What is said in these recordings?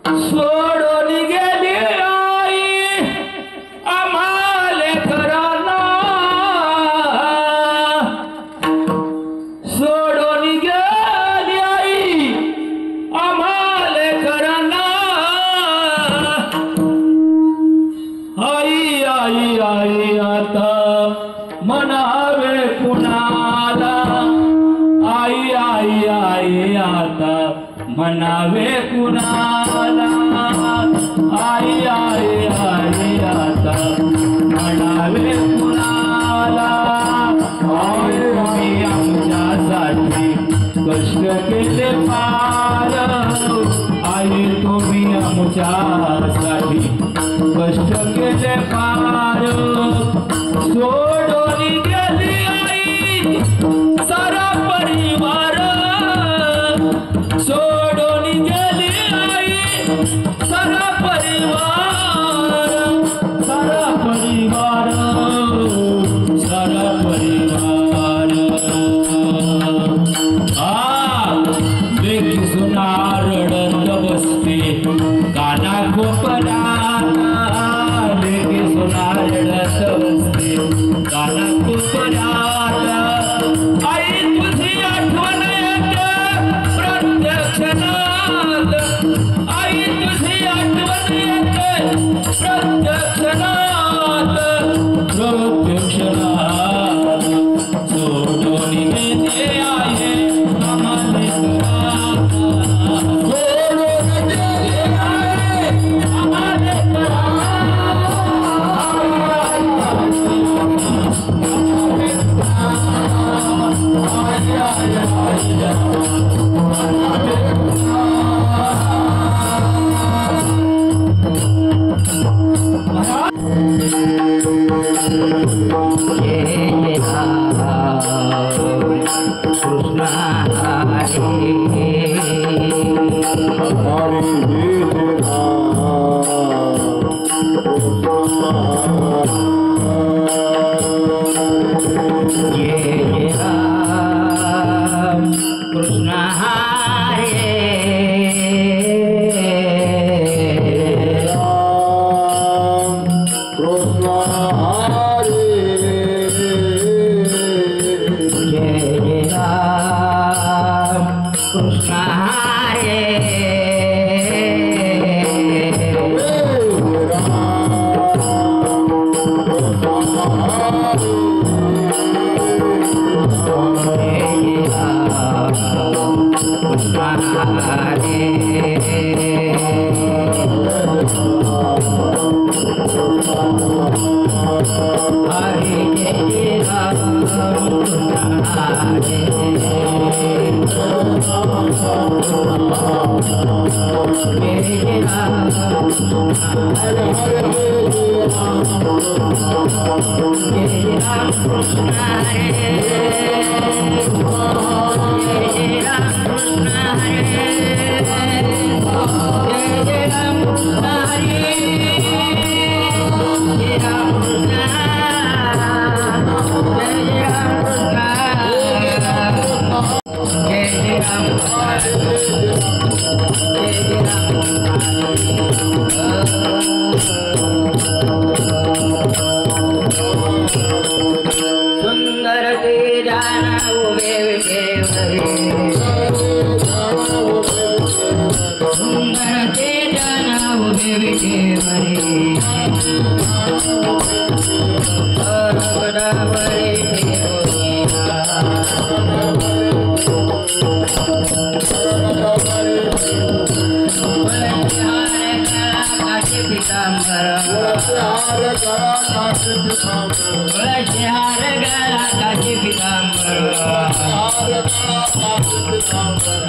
सोडून गेली आई आम्हाले घराला सोडून गेली आई आम्हाले घराला आई आई आई आता म्हणावे कुणाला आई आई आई आता म्हणावे कुणाला आई आई आई आता म्हणावे कुणाला आई तुम्ही आमच्यासाठी कष्ट केले फार आई तुम्ही आमच्यासाठी कष्ट केले फार सोडून गेली आई सारा परिवार सोडून गेली आई सारा परिवार सारा परिवार सारा परिवार लेकी सुना रडत बसते काना कोपऱ्यात लेकी सुना रडत बसते काना कोपऱ्यात आई तुझी आठवण येते प्रत्येक क्षणात आई तुझी आठवण येते प्रत्येक क्षणात प्रत्येक क्षणात सोडून गेली आहे आम्हाला सोडून गेली आहे आम्हाला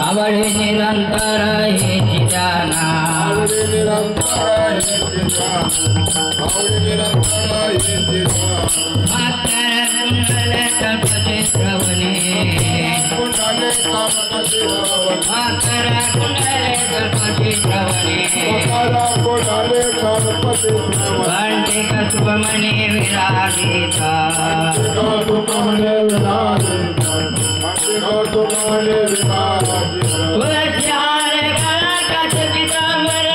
आवडे निरंतर हे जाना कल्पते श्रवणे भांडे कसुमने विराजिता तुलसिहार गला काच पीतांबर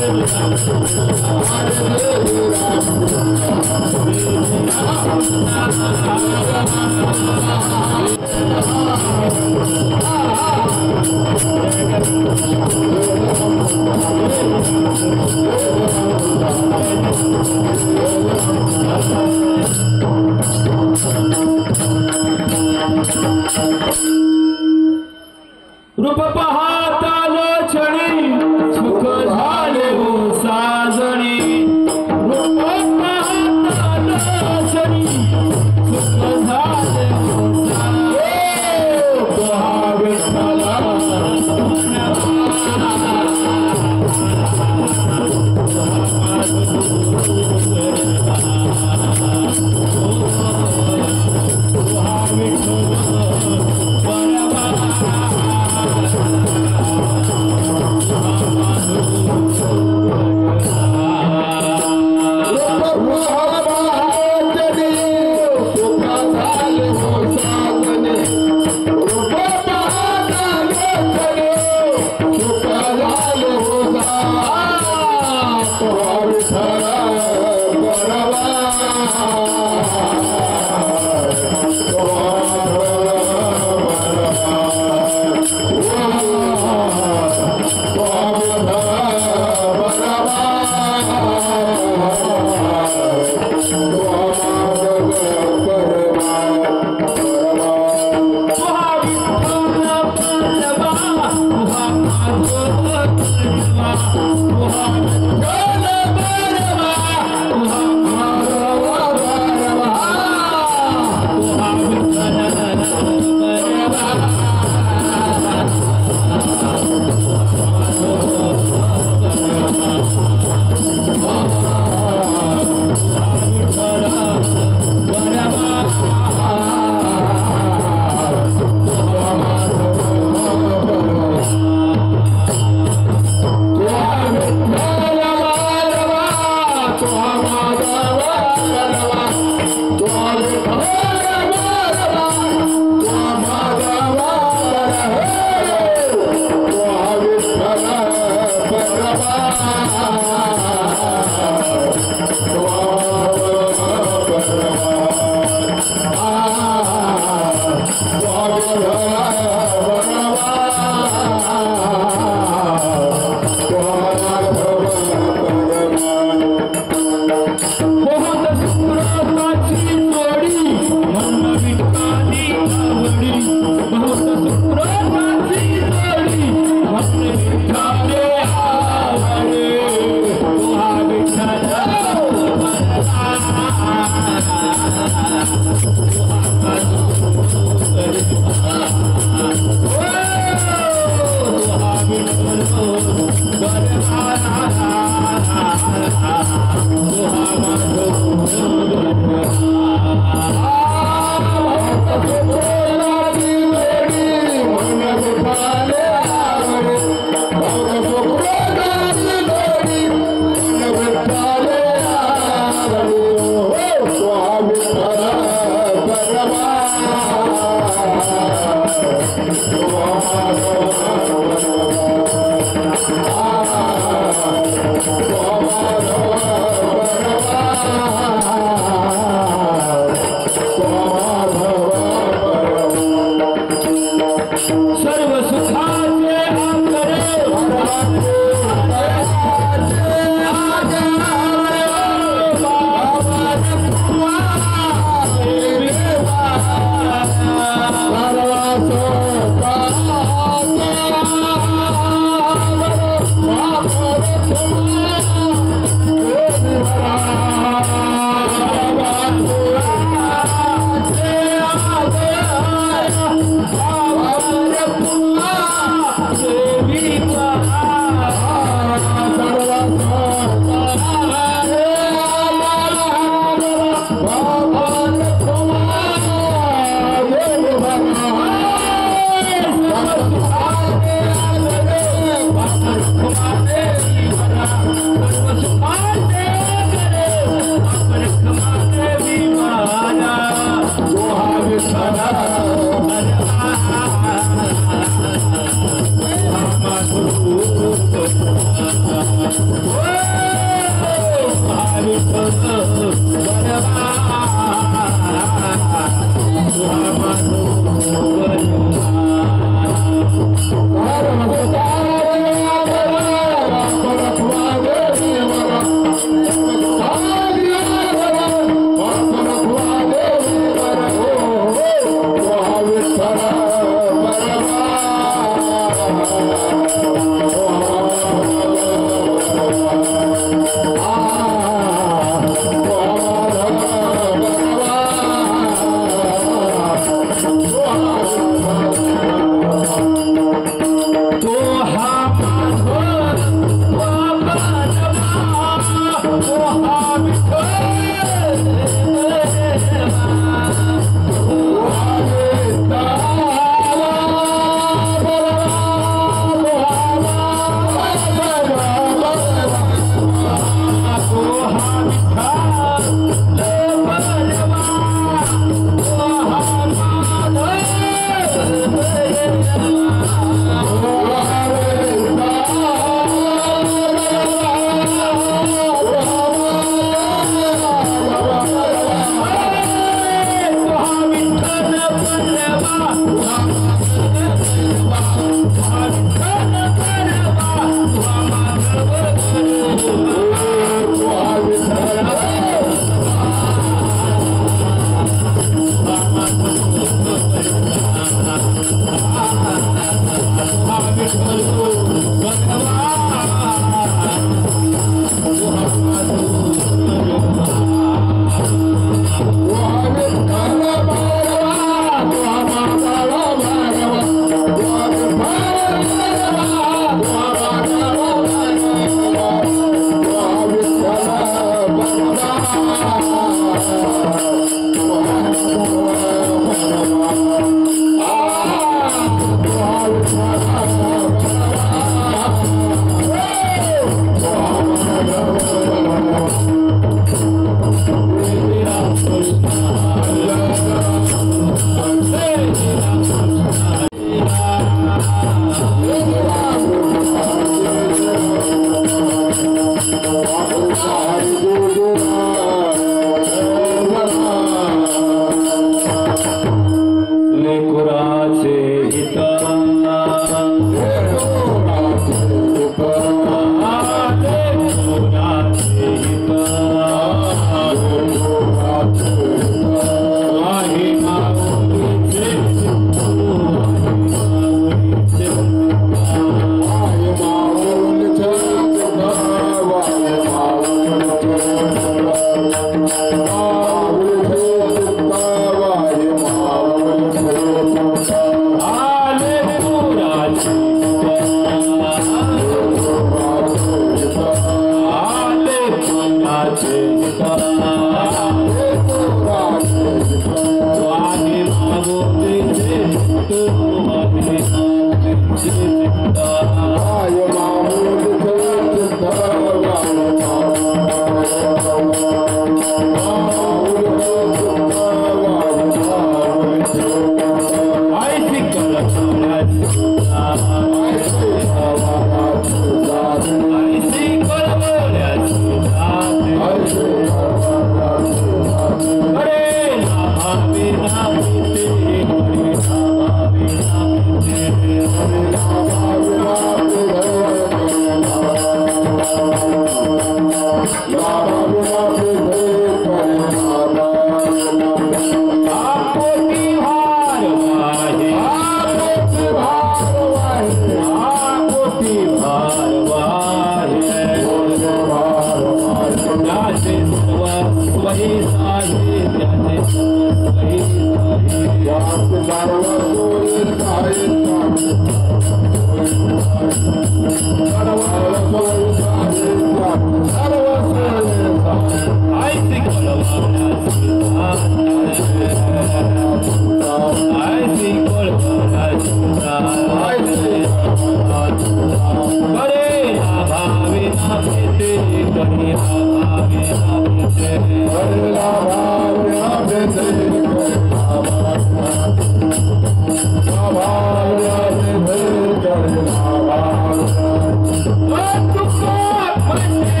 What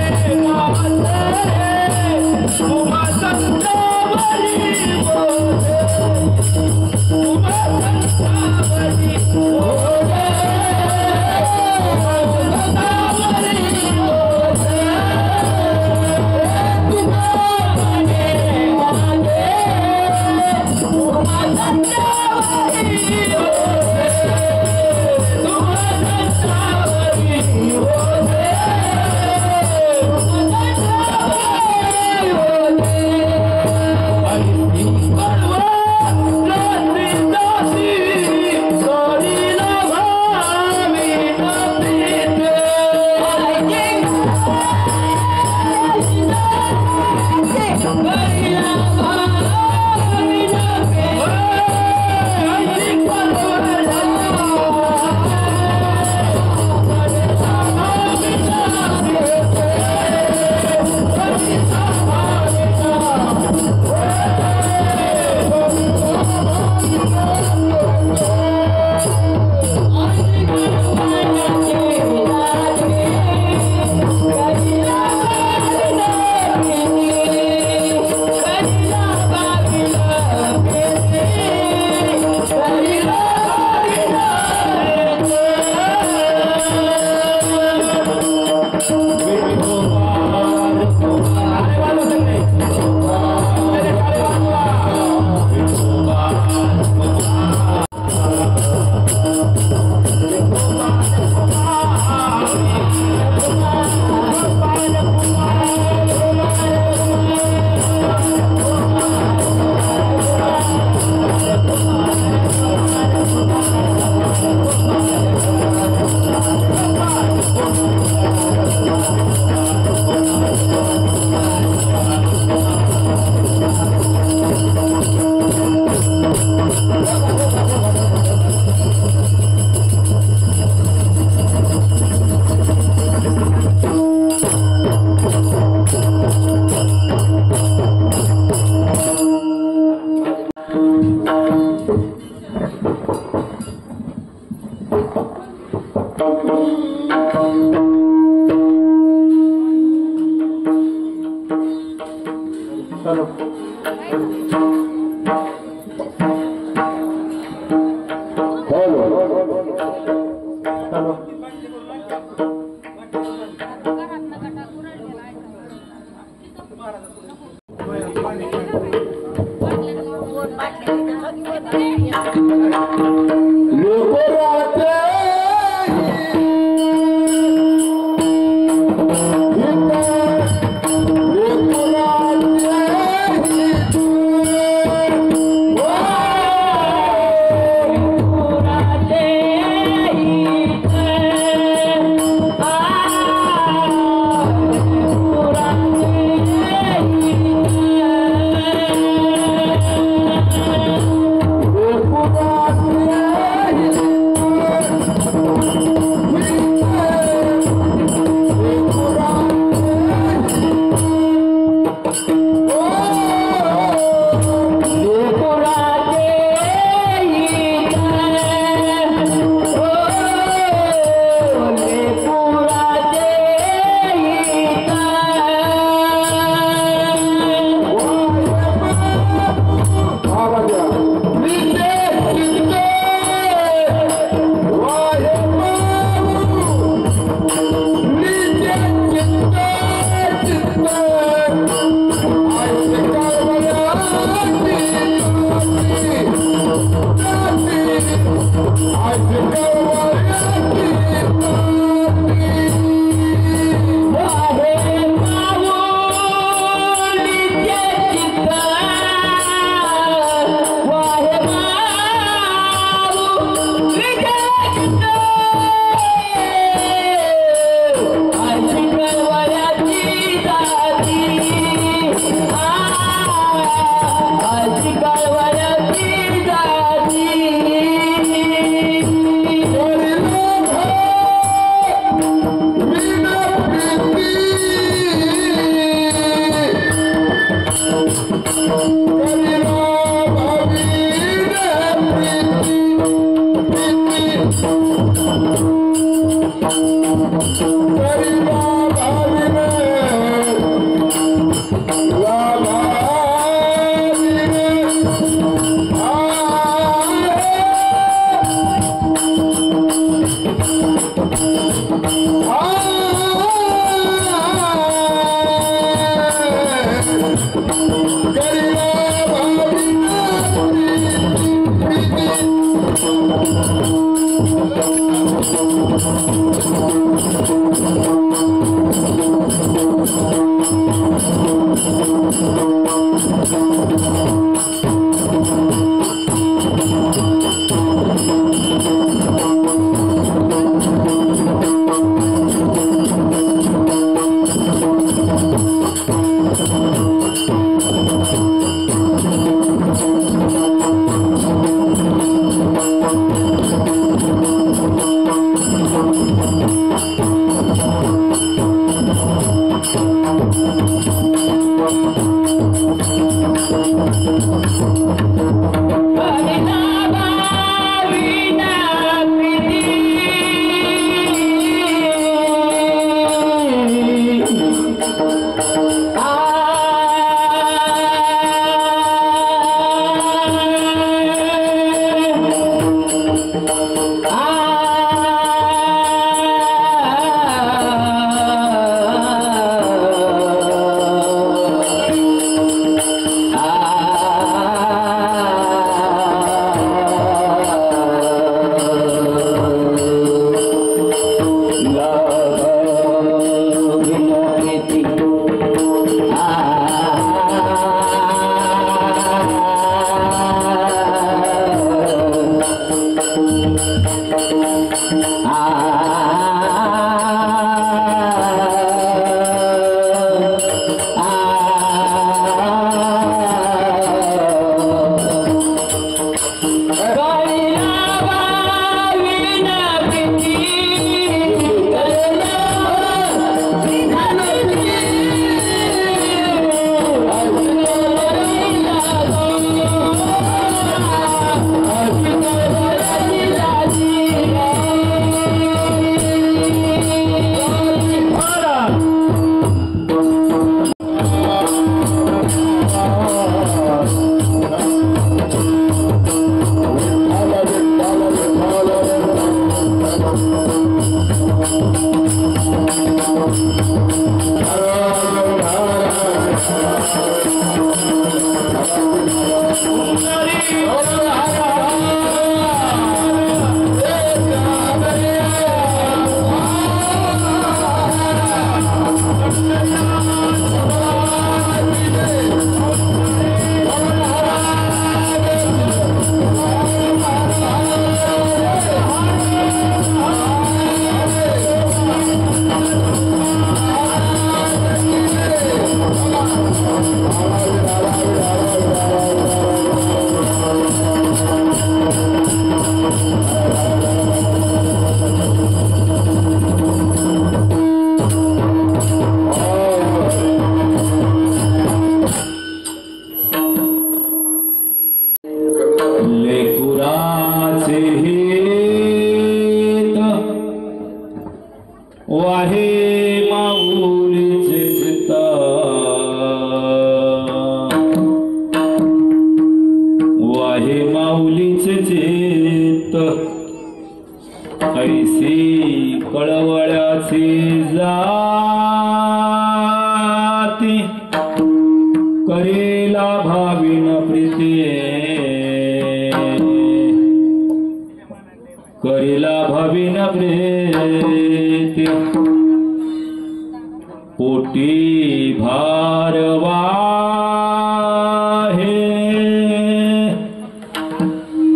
भारवा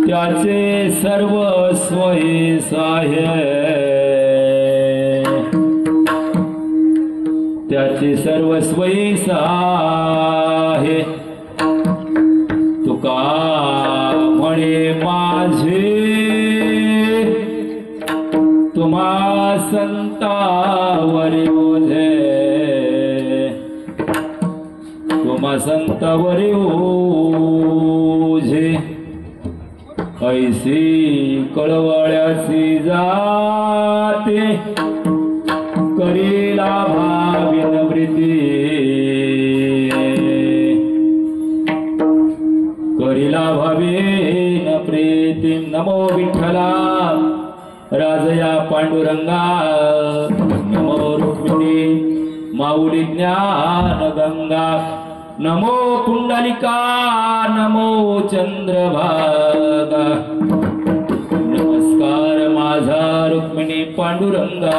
त्याचे सर्वस्व आहे त्याचे सर्वस्व आहे तुका म्हणे माझे तुम्हा संतावर ओझे तुम्हा संतावर ओझे ऐसी कळवळ्याची जाते करीला भाविन प्रीती करीला भाविन प्रीती नमो विठ्ठला राजया पांडुरंगा नमो रुक्मिणी माऊली ज्ञान गंगा नमो कुंडलिका नमो चंद्रभागा नमस्कार माझा रुक्मिणी पांडुरंगा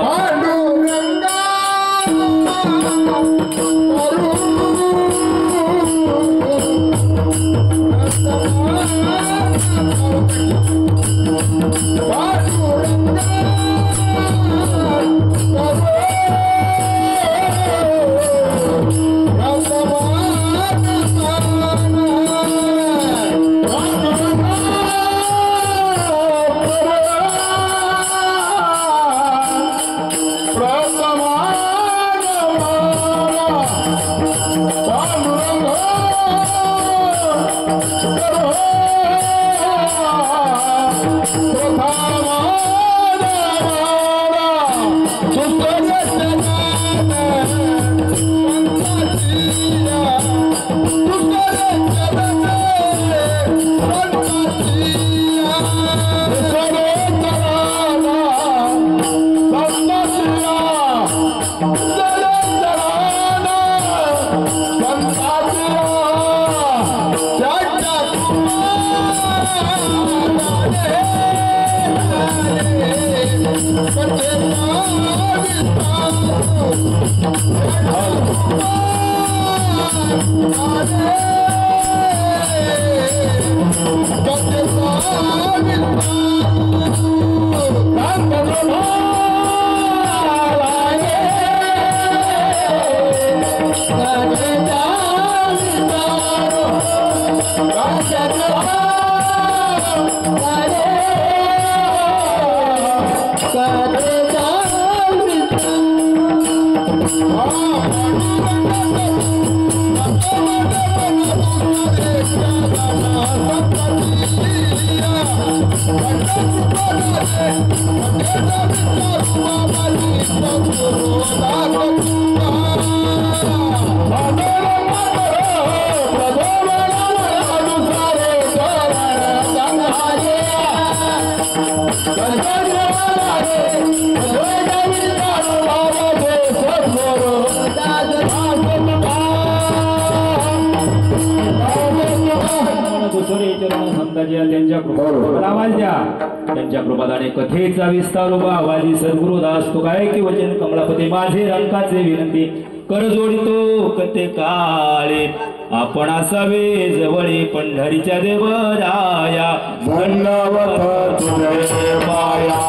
त्यांच्या कृपादाने कथेचा विस्तार उभा आवाजी सद्गुरुदास तो काय की वचन कमलापती माझे रंकाचे विनंती कर जोडितो कथे काळे आपण असावे जवळे पंढरीच्या देवराया दंडवत तुझे पाया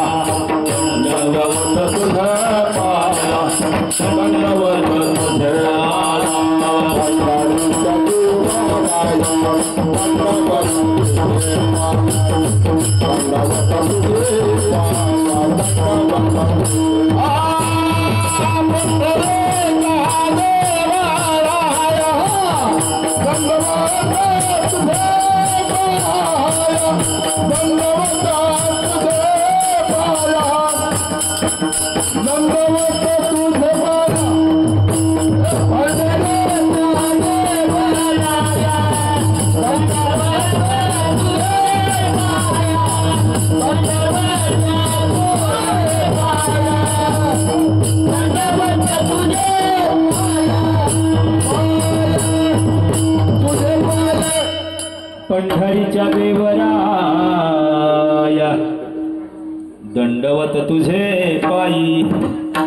दंडवत तुझे पाया दंडवत तुझे पंढरीच्या देवराया दंडवत तुझे पायी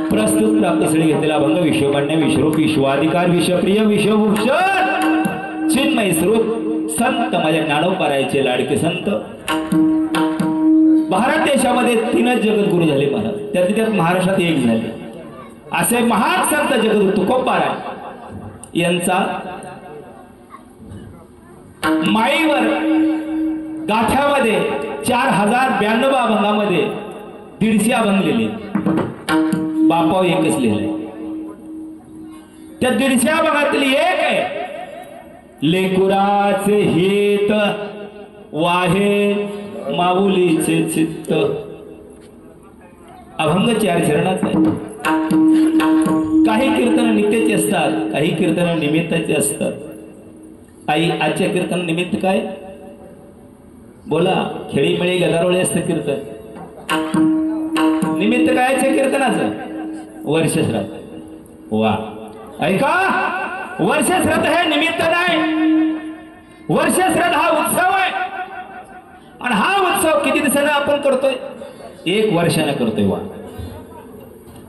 प्रस्थ स्तुत प्राप्त सळी घेतलेला अभंग विश्वकन्या विश्वरूप विश्वाधिकार विश्वप्रिय विश्वभूषण चिन्मय स्वरूप संत माझ्या ज्ञानोपारायचे लाडके संत भारत देशामध्ये 3च जगद्गुरु झाले महाराज, त्यात महाराष्ट्रात एक झाले असे महान संत जगद्गुरु तुकोबाराय यांचा माईवर गाथ्यामध्ये 4092 अभंगामध्ये 150 अभंग लिहिले, बापाव एकच लिहिलंय. त्या 150 अभंगातली एक आहे, लेकुराचे हित वाहे माऊलीचे चित्त. अभंग 4 चरणाचा आहे. काही कीर्तन नित्याचे असतात, काही कीर्तन निमित्ताचे असतात. आई आजच्या कीर्तन निमित्त काय बोला, खेळीमेळी गदारोळी असतं कीर्तन. निमित्त कायच्या कीर्तनाचं? वर्षश्राद्ध. वा ऐका, वर्षश्राद्ध हे निमित्त नाही, वर्षश्राद्ध हा उत्सव आहे. आणि हा उत्सव किती दिवसानं आपण करतोय? 1 वर्षानं करतोय. वा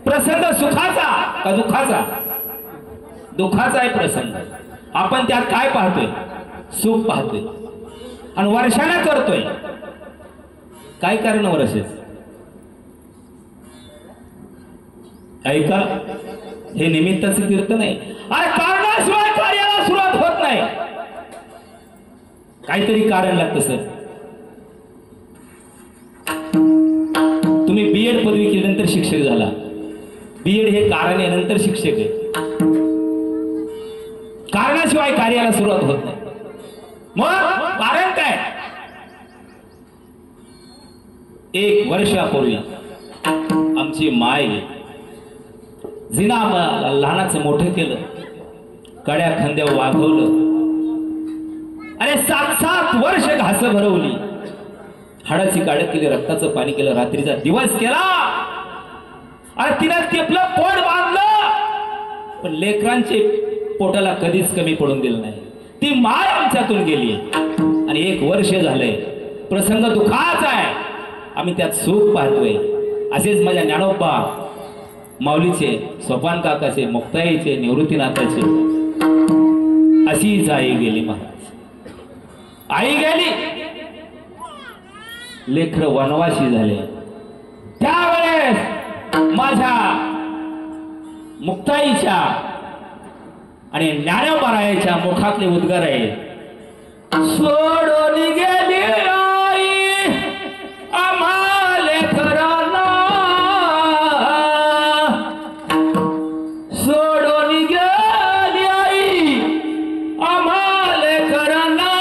प्रसंग सुखाचा का दुःखाचा? दुःखाचा आहे प्रसंग. आपण त्यात काय पाहतोय? सुख पाहतोय. आणि वर्षानं करतोय. काय कारण वर्षेच? ऐका, हे निमित्ताचं कीर्तन आहे. अरे कारणाशिवाय कार्याला सुरुवात होत नाही, काहीतरी कारण लागतं सर. तुम्ही बीएड पदवी केल्यानंतर शिक्षक झाला, बीएड हे कारण आहे, नंतर शिक्षक आहे. कारणाशिवाय कार्याला सुरुवात होत नाही. मग कारण काय? 1 वर्षापूर्वी आमची माय जिना लहानाचं मोठं केलं, कड्या खांद्यावर वागवलं. अरे 7 वर्ष घास भरवली, हाडाची काढत केली, रक्ताचं पाणी केलं, रात्रीचा दिवस केला. अरे तिनं तेपलं पोट बांधलं, पण लेकरांचे पोटाला कधीच कमी पडून दिलं नाही. ती माय आमच्यातून गेली. आणि 1 वर्ष झालंय. प्रसंग दुःखाचा आहे, आम्ही त्यात सुख पाहतोय. असेच माझ्या ज्ञानोबा माऊलीचे, सोपान काकाचे, मुक्ताईचे, निवृत्तीनाथाचे अशीच आई गेली महाराज. आई गेली, लेकर वनवासी झाले. त्यावेळेस माझ्या मुक्ताईच्या आणि ज्ञानोबारायाच्या मुखातले उद्गार आहे, सोडून गेली आई आम्हा लेकरांना, सोडून गेली आई आम्हा लेकरांना.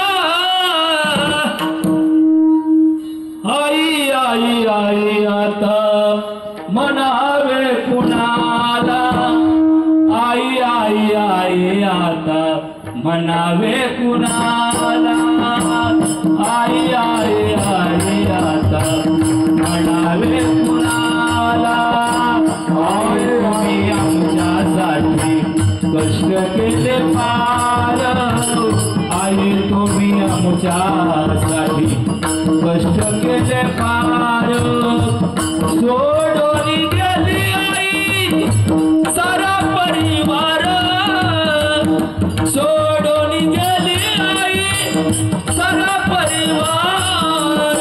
आई आई आई आता म्हणावे कुणाला, आई आई आई आता म्हणावे कुणाला, आई आई आई आता म्हणावे कुणाला. आई तुम्ही आमच्यासाठी कष्ट केले फार, आई तुम्ही आमच्यासाठी कष्ट केले फार. सोडून गेली आई सारा परिवार, सोडून गेली आई सारा परिवार,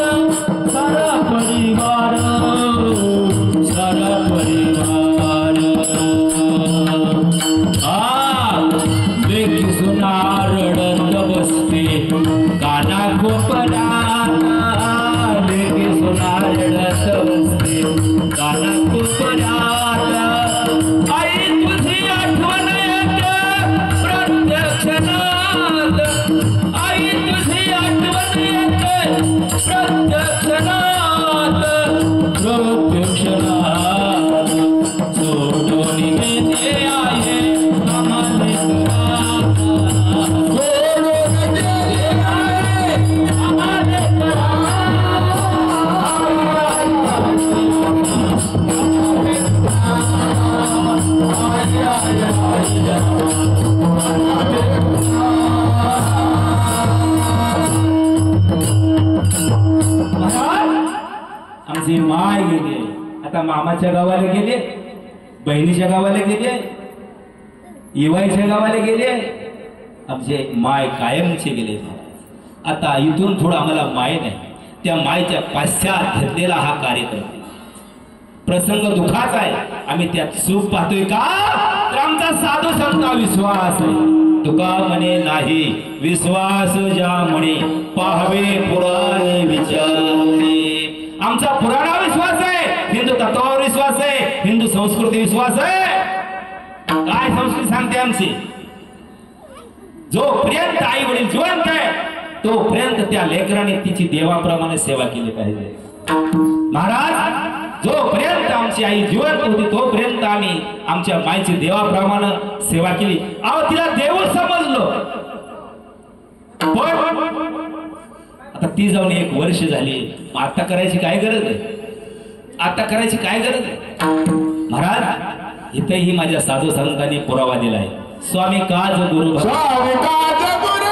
सारा परिवार, सारा परिवार. लेकी सुना रडत बसते काना कोपऱ्यात, लेकी सुना रडत बसते काना कोपऱ्यात. आई तुझी आठवण येते प्रत्येक क्षणात, आई तुझी आठवण येते प्रत्येक क्षणात, प्रत्येक क्षणात. सोडून गेली आई आम्हाला लेकरांना, सोडून गेली आई आम्हाला लेकरांना. आमची माय गेली, आता मामाच्या गावाला गेले. बहिणीच्या गावाला गेले, इवाईच्या गावाला गेले, आमचे माय कायमचे गेले. आता इथून थोडं आम्हाला माय नाही, त्या मायच्या पाश्चात घेतलेला हा कार्यक्रम प्रसंग दुःखाचा आहे. आम्ही त्यात सुख पाहतोय का, तर आमचा साधू संता विश्वास आहे. तुका म्हणे नाही विश्वास ज्या म्हणे, पाहावे पुराणे विचारणे. आमचा पुराणा विश्वास आहे, हिंदू तत्वावर विश्वास आहे, हिंदू संस्कृती विश्वास आहे. काय संस्कृती सांगते आमची, जोपर्यंत आई वडील जिवंत आहे तोपर्यंत त्या लेकराने तिची देवाप्रमाणे सेवा केली पाहिजे. महाराज, जोपर्यंत आमची आई जिवंत होती तोपर्यंत आम्ही आमच्या मायची देवाप्रमाणे सेवा केली. अहो, तिला देव समजलो. पण आता ती जाऊन 1 वर्ष झाली. आता करायची काय गरज आहे, आता करायची काय गरज आहे. महाराज, इथेही माझ्या साधू संतांनी पुरावा दिलाय. स्वामी काज गुरु स्वामी काज गुरु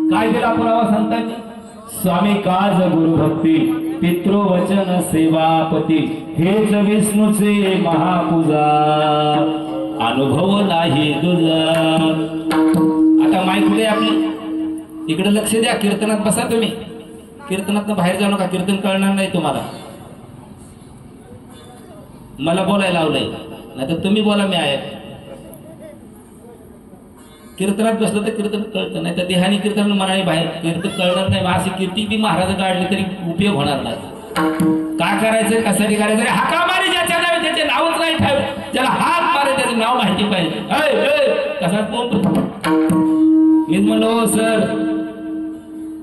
काय दिला पुरावा संतांनी. स्वामी काज गुरु भक्ती, पितृवचन सेवापती, हेच विष्णूचे महापूजा, अनुभव नाही तुझा. आता माय कुठे आपली, इकडे लक्ष द्या. कीर्तनात बसा तुम्ही, कीर्तनात बाहेर जाऊ नका, कीर्तन कळणार नाही तुम्हाला. मला बोलायला लावलंय, नाही तर तुम्ही बोला, मी आहे. कीर्तनात बसलं तर कीर्तन कळतं, नाही तर देहानी कीर्तन मनाने बाहेर कीर्तन कळणार नाही. अशी कीर्ती बी महाराज काढली तरी उपयोग होणार नाही. काय करायचं, कशासाठी करायचं, हाका मारे ज्याच्या नावे त्याचे नावच नाही ठेव, ज्याला हाक मारे त्याचं नाव माहिती पाहिजे. कसा मीच म्हणलो, हो सर,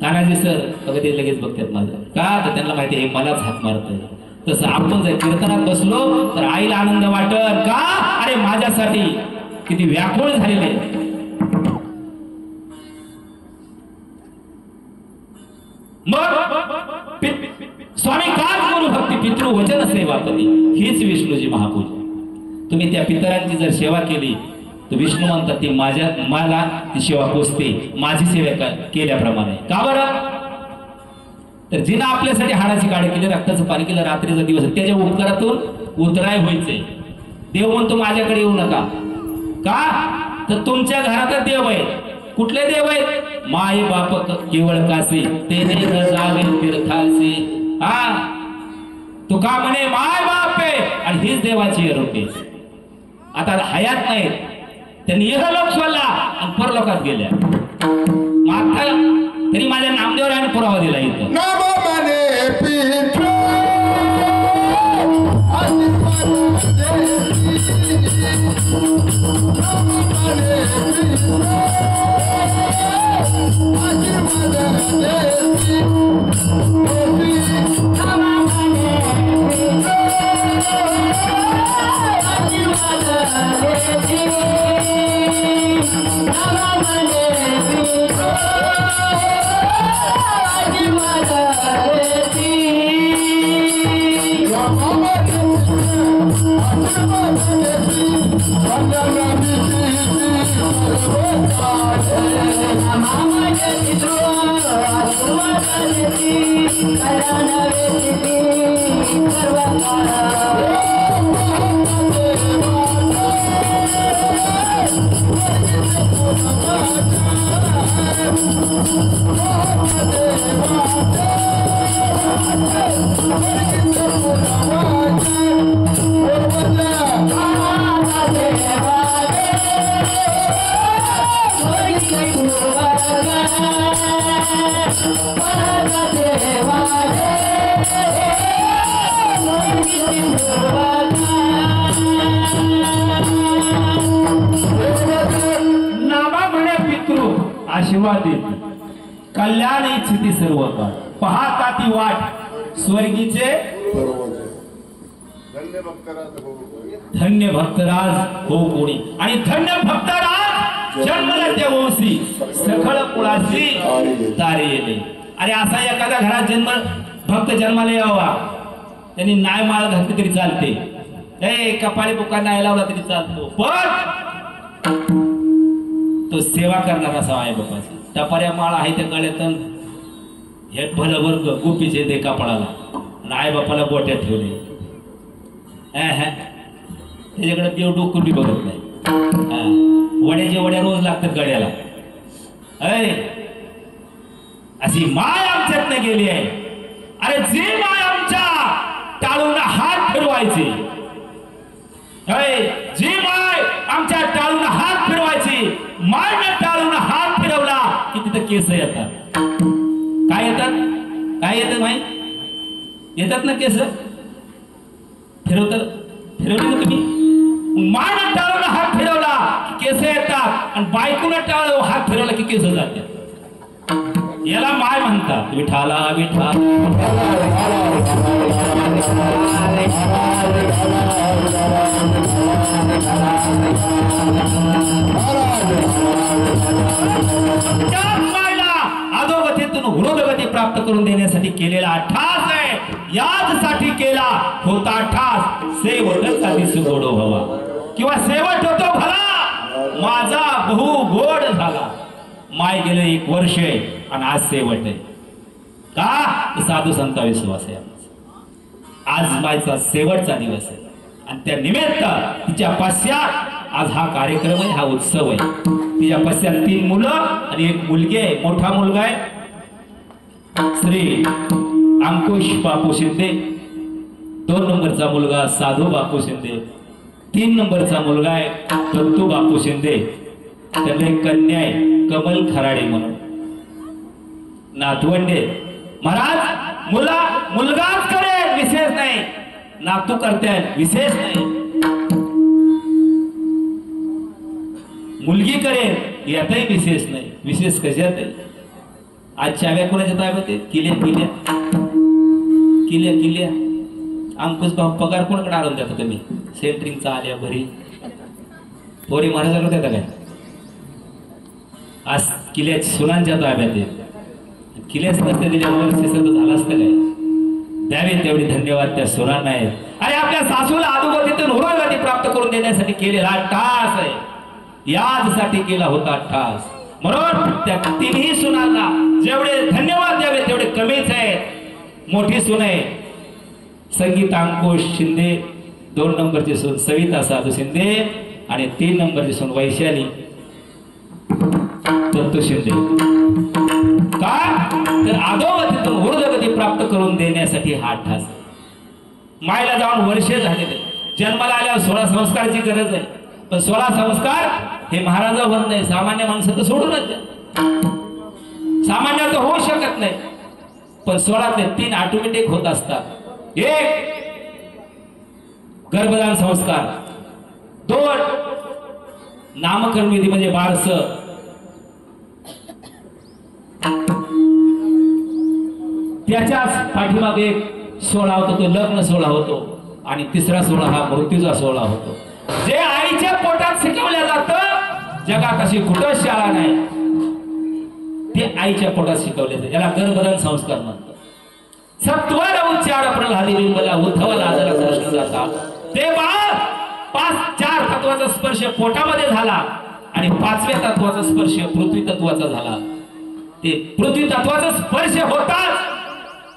तानाजी सर, बघा ते लगेच बघतात माझं का, तर त्यांना माहिती आहे मलाच हाक मारतोय. तसं आपण जर कीर्तनात बसलो तर आईला आनंद वाटत का, अरे माझ्यासाठी किती व्याकुळ झालेले. मग स्वामी काज गुरु भक्ती, पितृवचन सेवापती, हीच विष्णूची महापूजा. तुम्ही त्या पितरांची जर सेवा केली तर विष्णू म्हणतात ती मला ती सेवा पोचते, माझी सेवा केल्याप्रमाणे. का बरं, तर जिनं आपल्यासाठी हाडाची काढ केली, रक्ताचं पाणी केलं, रात्रीचा दिवस, त्याच्या उपकारातून उतराय व्हायचे. देव म्हणतो माझ्याकडे येऊ नका. का, तर तुमच्या घरातच देव आहे. कुठले देव आहेत, माय बाप केवळ कासे, तेने न जावे तीर्थासे. तुका म्हणे माय बाप आहे आणि हीच देवाची रूपे. आता हयात नाही, त्यांनी इहलोक सोडला आणि परलोकात गेल्या. मात्र तरी माझ्या नामदेवराने पुरावा दिला इथं. Oh, आशीर्वाद देते कल्याण इच्छिती सर्व काळ पाहता ती वाट स्वर्गीचे धन्य भक्तराज हो कोणी आणि धन्य भक्तराज जन्मला त्या वंशी सखळ कुळाशी तारे येले. अरे असा एखाद्या घरात भक्त जन्माला यावा त्यांनी नाय माळ घातली तरी चालते कपाळी बुका नाही लावला तरी चालतो पण तो सेवा करणारा असा आहे बापाची. टपाऱ्या माळ आहे त्या गळ्यातून हे भलं वर्ग गोपीचे दे कपाळाला आई बापाला बोट्यात ठेवले त्याच्याकडे देव डोकून बी बघत नाही. वड्याचे वड्या रोज लागतात गड्याला. अशी माय आमच्यातनं गेली आहे. अरे जी माय आमच्या टाळून हात फिरवायची जी माय आमच्या टाळून हात फिरवायची मायने टाळून हात फिरवला की तिथं केस येतात. काय येतात काय येतात माई येतात ना केस फिरवतात फिरवले ना तुम्ही मायने टाळून हात फिरवला की केस येतात आणि बायकोने टाळ हात फिरवला की केस जातात. याला माय म्हणतात. विठाला विठा अधोगतीतून वृद्धगती प्राप्त करून देण्यासाठी केलेला ठास आहे. याचसाठी केला होता ठास सेवकासाठी सुगोडो व्हावा किंवा सेवट होतो भला माझा बहु गोड झाला. माय गेले 1 वर्ष आहे आणि आज सेवट आहे का साधू संता विश्वास आहे. आज मायचा शेवटचा दिवस आहे आणि त्या निमित्त तिच्या पश्चात आज हा कार्यक्रम आहे हा उत्सव आहे. तिच्या पश्चात 3 मुलं आणि 1 मुलगी आहे. मोठा मुलगा आहे श्री अंकुश बापू शिंदे 2 नंबरचा मुलगा साधू बापू शिंदे 3 नंबरचा मुलगा आहे दत्तू बापू शिंदे. त्याला एक कन्या आहे कमल खराडे म्हणून नातवंडे. महाराज मुलगाच करे विशेष नाही नातू करते विशेष नाही मुलगी करेल यातही विशेष नाही. विशेष कशात आहे. आज चाव्या कोणाच्या ताब्यात आहेत किल्ल्या किल्ल्या किल्ल्या किल्ल्या अंकुश भाऊ पगार कोणाकडे आणून देता तुम्ही सेंटरिंगचा आल्या भरी पोरी महाराजांकडे देता काय. आज किल्ल्या सुनांच्या ताब्यात आहेत. किल्ल्याच नसते दिल्यावर शिसत झालं असतं काय. द्यावे तेवढी धन्यवाद त्या सुनांना आहेत. आणि आपल्या सासूला अधोगतीतून उर्वगती प्राप्त करून देण्यासाठी केलेला ठास आहे. याचसाठी केला होता ठास. म्हणून त्या 3ही सुनांना जेवढे धन्यवाद द्यावे तेवढे कमीच आहेत. मोठी सून आहे संगीता अंकुश शिंदे 2 नंबरची सून सविता साधू शिंदे आणि 3 नंबरची सून वैशाली दत्तू शिंदे. का तर अधोगतीतून ऊर्ध्वगती प्राप्त करून देण्यासाठी हा ठास. मायला जाऊन वर्षे झालेले जन्माला आल्यावर 16 संस्काराची गरज आहे. पण 16 संस्कार हे महाराजा होत नाही. सामान्य माणसं तर सोडूनच सामान्य तर होऊ शकत नाही. पण 16 ते 3 ऑटोमॅटिक होत असतात. 1 गर्भदान संस्कार 2 नामकरण विधी म्हणजे बारस त्याच्याच पाठीमागे 16 होतो तो लग्न 16 होतो आणि 3रा 16 हा मृत्यूचा 16 होतो. जे आईच्या पोटात शिकवलं जातं जगात अशी कुठंच शाळा नाही ते आईच्या पोटात शिकवले जाते. याला गर्भधान संस्कार म्हणतात. सत्वर उच्चार प्रल्हादी बिंबला उद्धवला आदर कृष्ण जाता ते बाळ 4 तत्वाचा स्पर्श पोटामध्ये झाला आणि 5व्या तत्वाचा स्पर्श पृथ्वी तत्वाचा झाला. ते पृथ्वी तत्वाचा स्पर्श होताच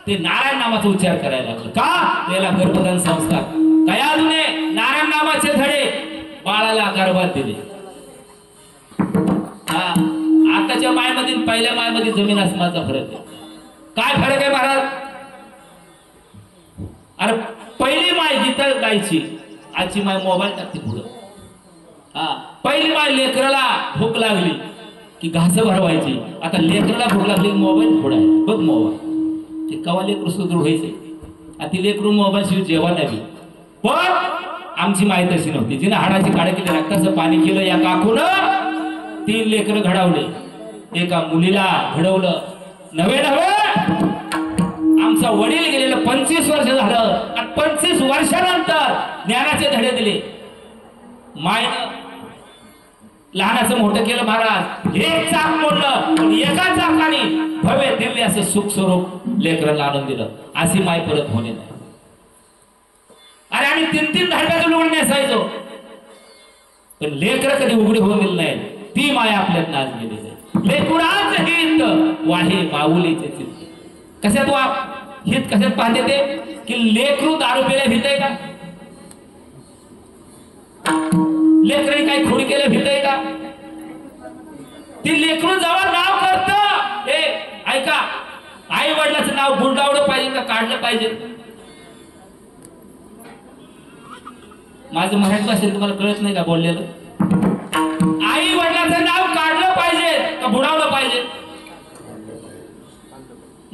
ते नारायण नामाचा उच्चार करायला लागलं. का त्याला गर्भधान संस्कार कयालूने नारायण नामाचे धडे बाळाला गर्भात दिले. आताच्या मायमध्ये पहिल्या मायमध्ये जमीन आसमानाचा फरक आहे. काय फरक आहे महाराज. अरे पहिली माय गीतं गायची आजची माय मोबाईल टाकते पुढं. पहिली माय लेकराला भूक लागली की घास भरवायची. आता लेकराला भूक लागली मोबाईल पुढे आहे बघ मोबाईल. ते कवा लेकरू सुदृढ व्हायचे. ती लेकरू मोबाईल शिवाय जेवण नाही. पण आमची माय तशी नव्हती. जिने हाडाची काळे केली रक्ताचं पाणी केलं या काकून 3 लेकरं घडवले. एका मुलीला घडवलं. नवे आमचा वडील गेलेलं 25 वर्ष झालं आणि 25 वर्षानंतर ज्ञानाचे धडे दिले. मायनं लहानाचं मोठं केलं महाराज. एक चाक मोडलं पण एका चाकाने भव्य दिव्य असं सुख स्वरूप लेकराला आणून दिलं. अशी माय परत होणे नाही. अरे आम्ही 3-3 धाड्यातून उघड नेसायचो पण लेकर कधी उघडी होऊन दिली नाही. ती माय आपल्यात आज गेली नाही. लेकुराचं हित वाहे माऊलीचे चित्त. कशात हित कशात पाहते ते की लेकरू दारू पेल्या भीत आहे का? लेकरांनी काही खोडी केलं भीत आहे का? ती लेकरू जेव्हा नाव करत हे ऐका आई वडिलाचं नाव गुंडावलं पाहिजे का काढलं पाहिजे? माझं मराठी भाषेत तुम्हाला कळत नाही का बोललेलं? आई वडिलाचं नाव काढलं पाहिजे का बुडावलं पाहिजे?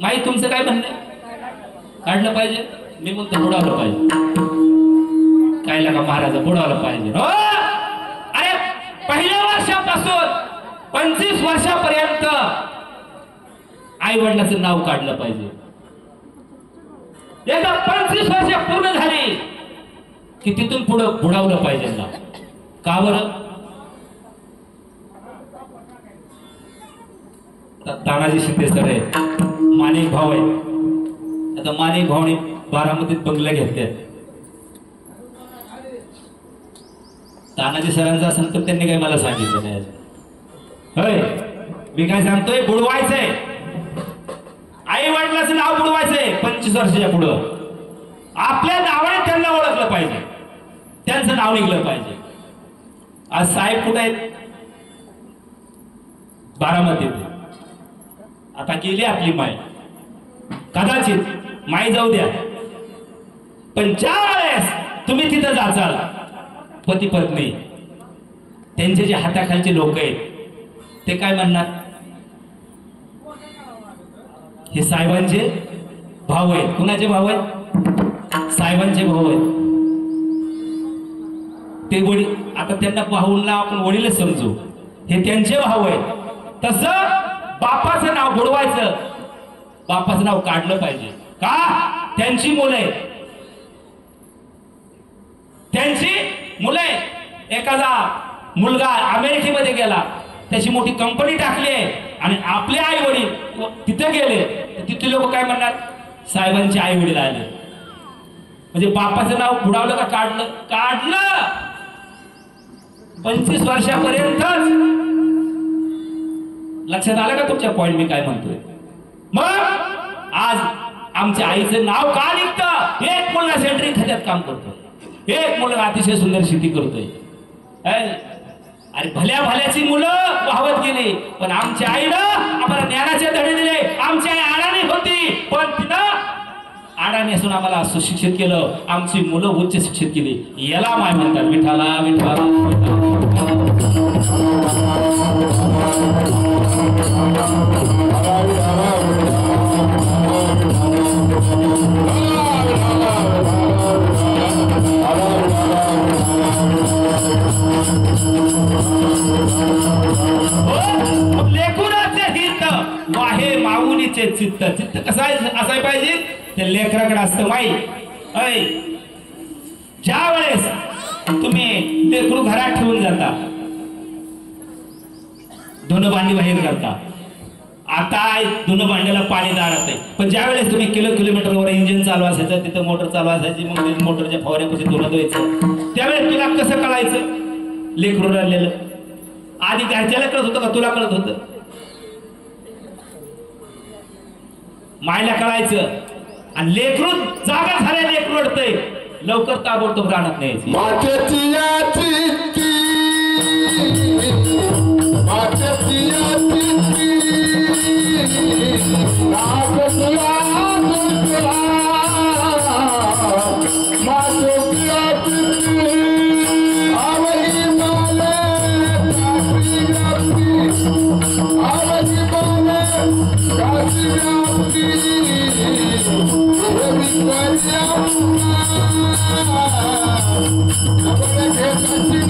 माहिती तुमचं काय म्हणणं? काढलं पाहिजे. मी म्हणतो बुडावलं पाहिजे. काय लागा महाराज बुडावलं पाहिजे. हो अरे पहिल्या वर्षापासून 25 वर्षापर्यंत आई वडिलाचं नाव काढलं पाहिजे. एकदा 25 वर्ष पूर्ण झाली की तिथून पुढे बुडावलं पाहिजे ना. का बरं? तानाजी शिंदे सर आहे, माणिक भाऊ आहे. आता माणिक भाऊने बारामतीत बंगल्या घेतल्या. तानाजी सरांचा असेल तर त्यांनी काही मला सांगितलं नाही. होय मी काय सांगतोय बुडवायचंय. आई वडिलाचं नाव बुडवायचंय. 25 वर्षाच्या पुढं आपल्या नावाने त्यांना ओळखलं पाहिजे. त्यांचं नाव निघलं पाहिजे. आज साहेब कुठे आहेत? बारामतीत. आता गेली आपली माय. कदाचित माय जाऊ द्या पण ज्या वेळेस तुम्ही तिथं जाचाल पती पत्नी त्यांचे जे हाताखालचे लोक आहेत ते काय म्हणणार? हे साहेबांचे भाऊ आहेत. कुणाचे भाऊ आहेत? साहेबांचे भाऊ आहेत. ते वडील आता त्यांना भाऊंना आपण वडीलच समजू. हे त्यांचे भाऊ आहेत. तसं बापाचं नाव बुडवायचं. बापाचं नाव काढलं पाहिजे. का? त्यांची मुलं आहेत. त्यांची मुलं आहेत. एखादा मुलगा अमेरिकेमध्ये गेला त्याची मोठी कंपनी टाकली आहे आणि आपले आई वडील तिथे गेले तिथे लोक काय म्हणणार? साहेबांचे आई वडील आले. म्हणजे बापाचं नाव बुडावलं का काढलं? काढलं. 25 वर्षापर्यंतच. लक्षात आलं का तुमच्या पॉइंट मी काय म्हणतोय? मग आज आमच्या आईचं नाव का निघतं? एक मुलगा सेंट्रिंग खात्यात काम करतो. एक मुलगा अतिशय सुंदर शेती करतोय. अरे भल्या भल्याची मुलं वाहवत गेली पण आमच्या आईनं आम्हाला ज्ञानाचे धडे दिले. आमची आई अडाणी होती पण तिनं अडाणी असून आम्हाला सुशिक्षित केलं. आमची मुलं उच्च शिक्षित केली. याला माय म्हणतात. विठाला विठाला लेकुराचे हित वाहे माऊलीचे चित्त. चित्त कसं असाय पाहिजे? ते लेकराकडे असतं. माई ज्या वेळेस तुम्ही लेकरू घरात ठेवून जाता धुणं भांडी बाहेर करता. आता धुणं भांड्याला पाणी दारात आहे पण ज्या वेळेस तुम्ही किलोमीटरवर इंजिन चालू असायचं तिथं मोटर चालू असायची मग मोटरच्या फवाऱ्यापाशी धुणं धुवायचं. त्यावेळेस तुला कसं कळायचं लेकरू राहिलेलं? आधी घरच्याला कळत होतं का तुला कळत होतं? मायला कळायचं. आणि लेकरू जागा झाल्या लेकरू रडतंय लवकर ताबडतोब राहणार नाही.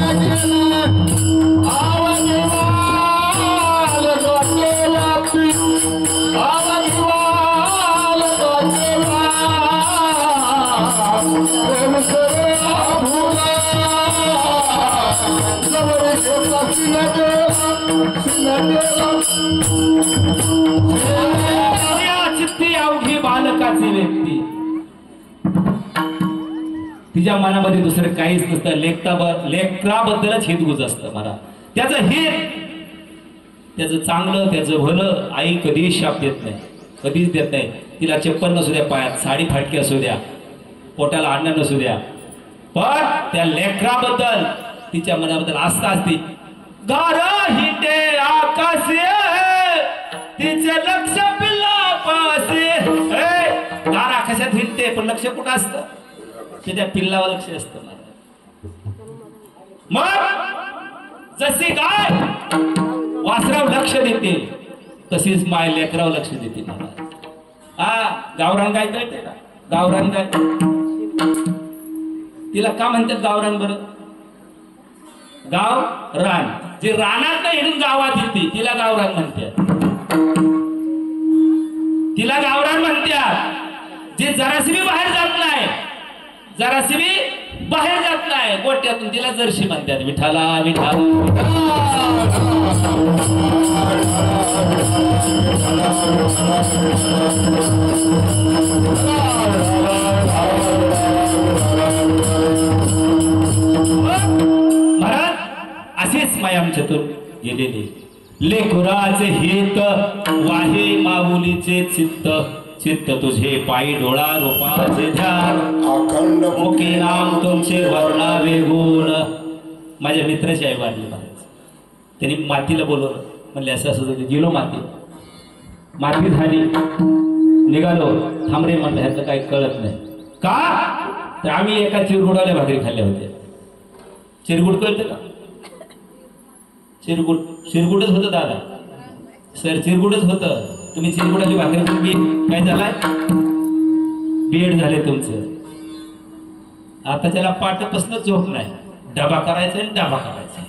Thank you. चित्ती अवघी बालकाची व्यक्ती, तिच्या मनामध्ये दुसरं काहीच नसतं, लेकराबद्दलच हितगुज असतं. मला त्याचं हित, त्याचं चांगलं, त्याचं भलं आई कधीच शाप देत नाही, कधीच देत नाही. तिला चप्पल नसू द्या, पायात साडी फाटकी असू द्या, पोटाला अन्न नसू द्या, पण त्या लेकराबद्दल तिच्या मनाबद्दल आस्था असते. गार हिंडे आकाशे तिचे लक्ष पिल्लापासे. गार आकाशात हिंडते पण लक्ष कुठं असतं? त्या पिल्लावर लक्ष असतं. मग जशी गाय वासराव लक्ष देते तशीच माय लेकराव लक्ष देते. गावरान गाय कळते का? गावरान गाय, तिला का म्हणतात गावरान? बरं, गाव रान, जे रानात नाही हिडून गावात येते तिला गावरान म्हणतात. तिला गावरान म्हणतात. जे जराशी बी बाहेर जात नाही, जराशी बी बाहेर जात नाही गोट्यातून, तिला जर्शी म्हणतात. विठाला विठाला महाराज असेच मायामच्यातून गेलेले. लेकुराचे हित वाहे माऊलीचे चित्त, चित्त तुझे पायी डोळा रूपाचे ध्यान, मुखी नाम तुमचे वर्णावे गुण. माझ्या मित्राची आई वाढली महाराज, त्यांनी मातीला बोलवलं, म्हणले असं असं गेलो. माती झाली, निघालो. थांबरे म्हणलं ह्याचं काही कळत नाही का? तर आम्ही एका चिरगुडाला भाकरी खाल्ल्या होत्या. चिरगुड कळतं का? चिरगुडच होतं दादा, सर चिरगुडच होतं. तुम्ही चिरगुडाची भाकरी तुम्ही काय झालाय? बीएड झाले तुमचं. आता त्याला पाठपासूनच झोप नाही, डबा करायचा आणि डबा करायचा.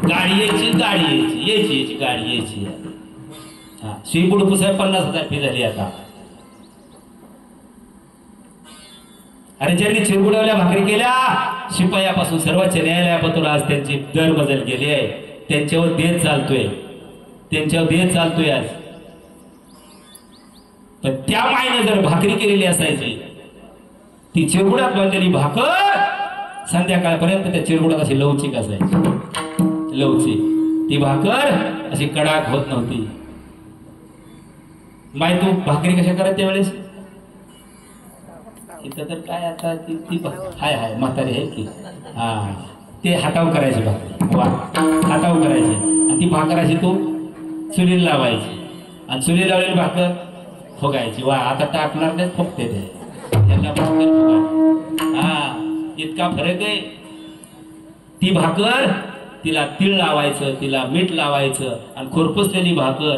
गाडी यायची गाडी यायची. हा स्वीबुड पुसाय 50,000 फी झाली आता. अरे ज्यांनी चिरगुडावल्या भाकरी केल्या शिपायापासून सर्वोच्च न्यायालयापासून आज त्यांची दरबदल गेली आहे. त्यांच्यावर देश चालतोय आज. पण त्या मायने जर भाकरी केलेली असायची, ती चिरगुडात बांधलेली भाकर संध्याकाळपर्यंत त्या चिरगुडात अशी लवचिक असायची. लवचिक ती भाकर अशी कडाक होत नव्हती. माय तू भाकरी कशा करत त्यावेळेस? इथं तर काय आता ती हाय म्हातारी आहे की, हा ते हाताव करायची भाकरी. वा, हाताव करायची आणि ती भाकर अशी तू चुलीला लावायची आणि चुलीला लावलेली भाकर फुगायची. वा, आता टाकणार नाही, फुगते ते त्यांना भाकर फुगायची. हा इतका फरक आहे. ती भाकर तिला तीळ लावायचं, तिला मीठ लावायचं आणि खुरपसलेली भाकर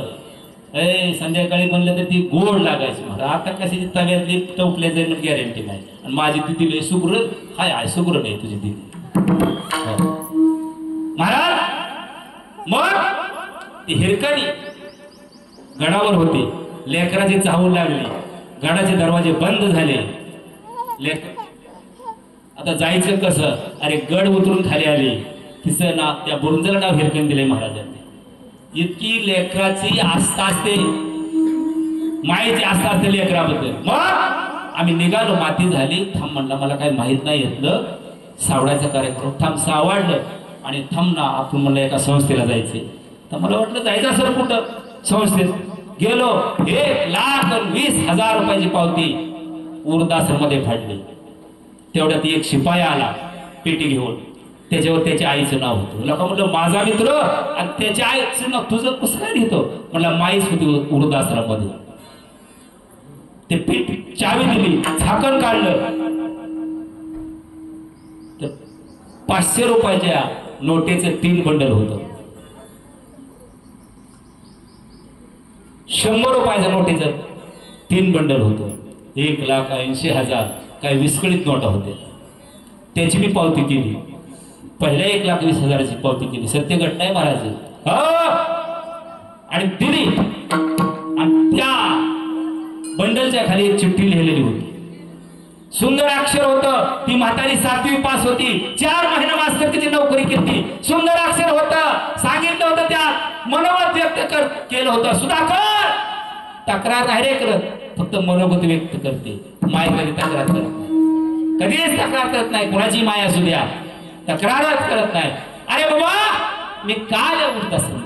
संध्याकाळी म्हणलं तर ती गोड लागायची. आता कशी तव्यातली टोपल्या जाईल गॅरंटी नाही. आणि माझी दिदी सुग्र हाय सुग्र नाही तुझी दिदी महाराज. मग ती हिरकणी गडावर होती, लेकराची चाहूल लागली, गडाचे दरवाजे बंद झाले. आता जायचं कसं? अरे गड उतरून खाली आली. तिचं नाव, त्या बुरुंजाला नाव हिरकणी दिले महाराजांनी. इतकी लेकराची आस्था असते, मायेची आस्था असते लेकराबद्दल. मग आम्ही निघालो, माती झाली. थांब म्हणला, मला काही माहित नाही येतलं सावडायचा कार्यक्रम. थांब सावडलं आणि थांब ना, आपण म्हणलं एका संस्थेला जायचे. तर मला वाटलं जायचं असेल कुठं संस्थेत. गेलो, 1,20,000 रुपयाची पावती उरदासमध्ये फाडली. तेवढ्यात एक शिपाई आला पेटी घेऊन, त्याच्यावर त्याच्या आईचं नाव होतं. लोक म्हटलं माझा मित्र आणि त्याच्या आईचं नाव तुझं कसं काय घेतो? म्हणलं माईच होती वृद्धाश्रमामध्ये. ते पेटी चावी दिली, झाकण काढलं तर 500 रुपयाच्या नोटेचं 3 बंडल होतं. 100 रुपयाच्या नोटेचं 3 बंडल होतं. 1,80,000 काही विस्कळीत नोटा होत्या. त्याची मी पावती केली. पहिल्या 1,20,000ची पावती केली. सत्य घटना आहे महाराज. आणि दिली. आणि त्या बंडलच्या खाली एक चिठ्ठी लिहिलेली होती. सुंदर अक्षर होतं. ती म्हातारी 7वी पास होती. 4 महिने मास्तरकीची नोकरी केली. सुंदर अक्षर होतं. सांगितलं होतं त्यात मनोगत व्यक्त केलं होतं. सुधाकर तक्रार नाही रे करत, फक्त मनोगत व्यक्त करते. माय कधी तक्रार करत नाही, कधीच तक्रार करत नाही. कोणाची माय असू द्या, तक्रारच करत नाही. अरे बाबा मी काल उठत असतो,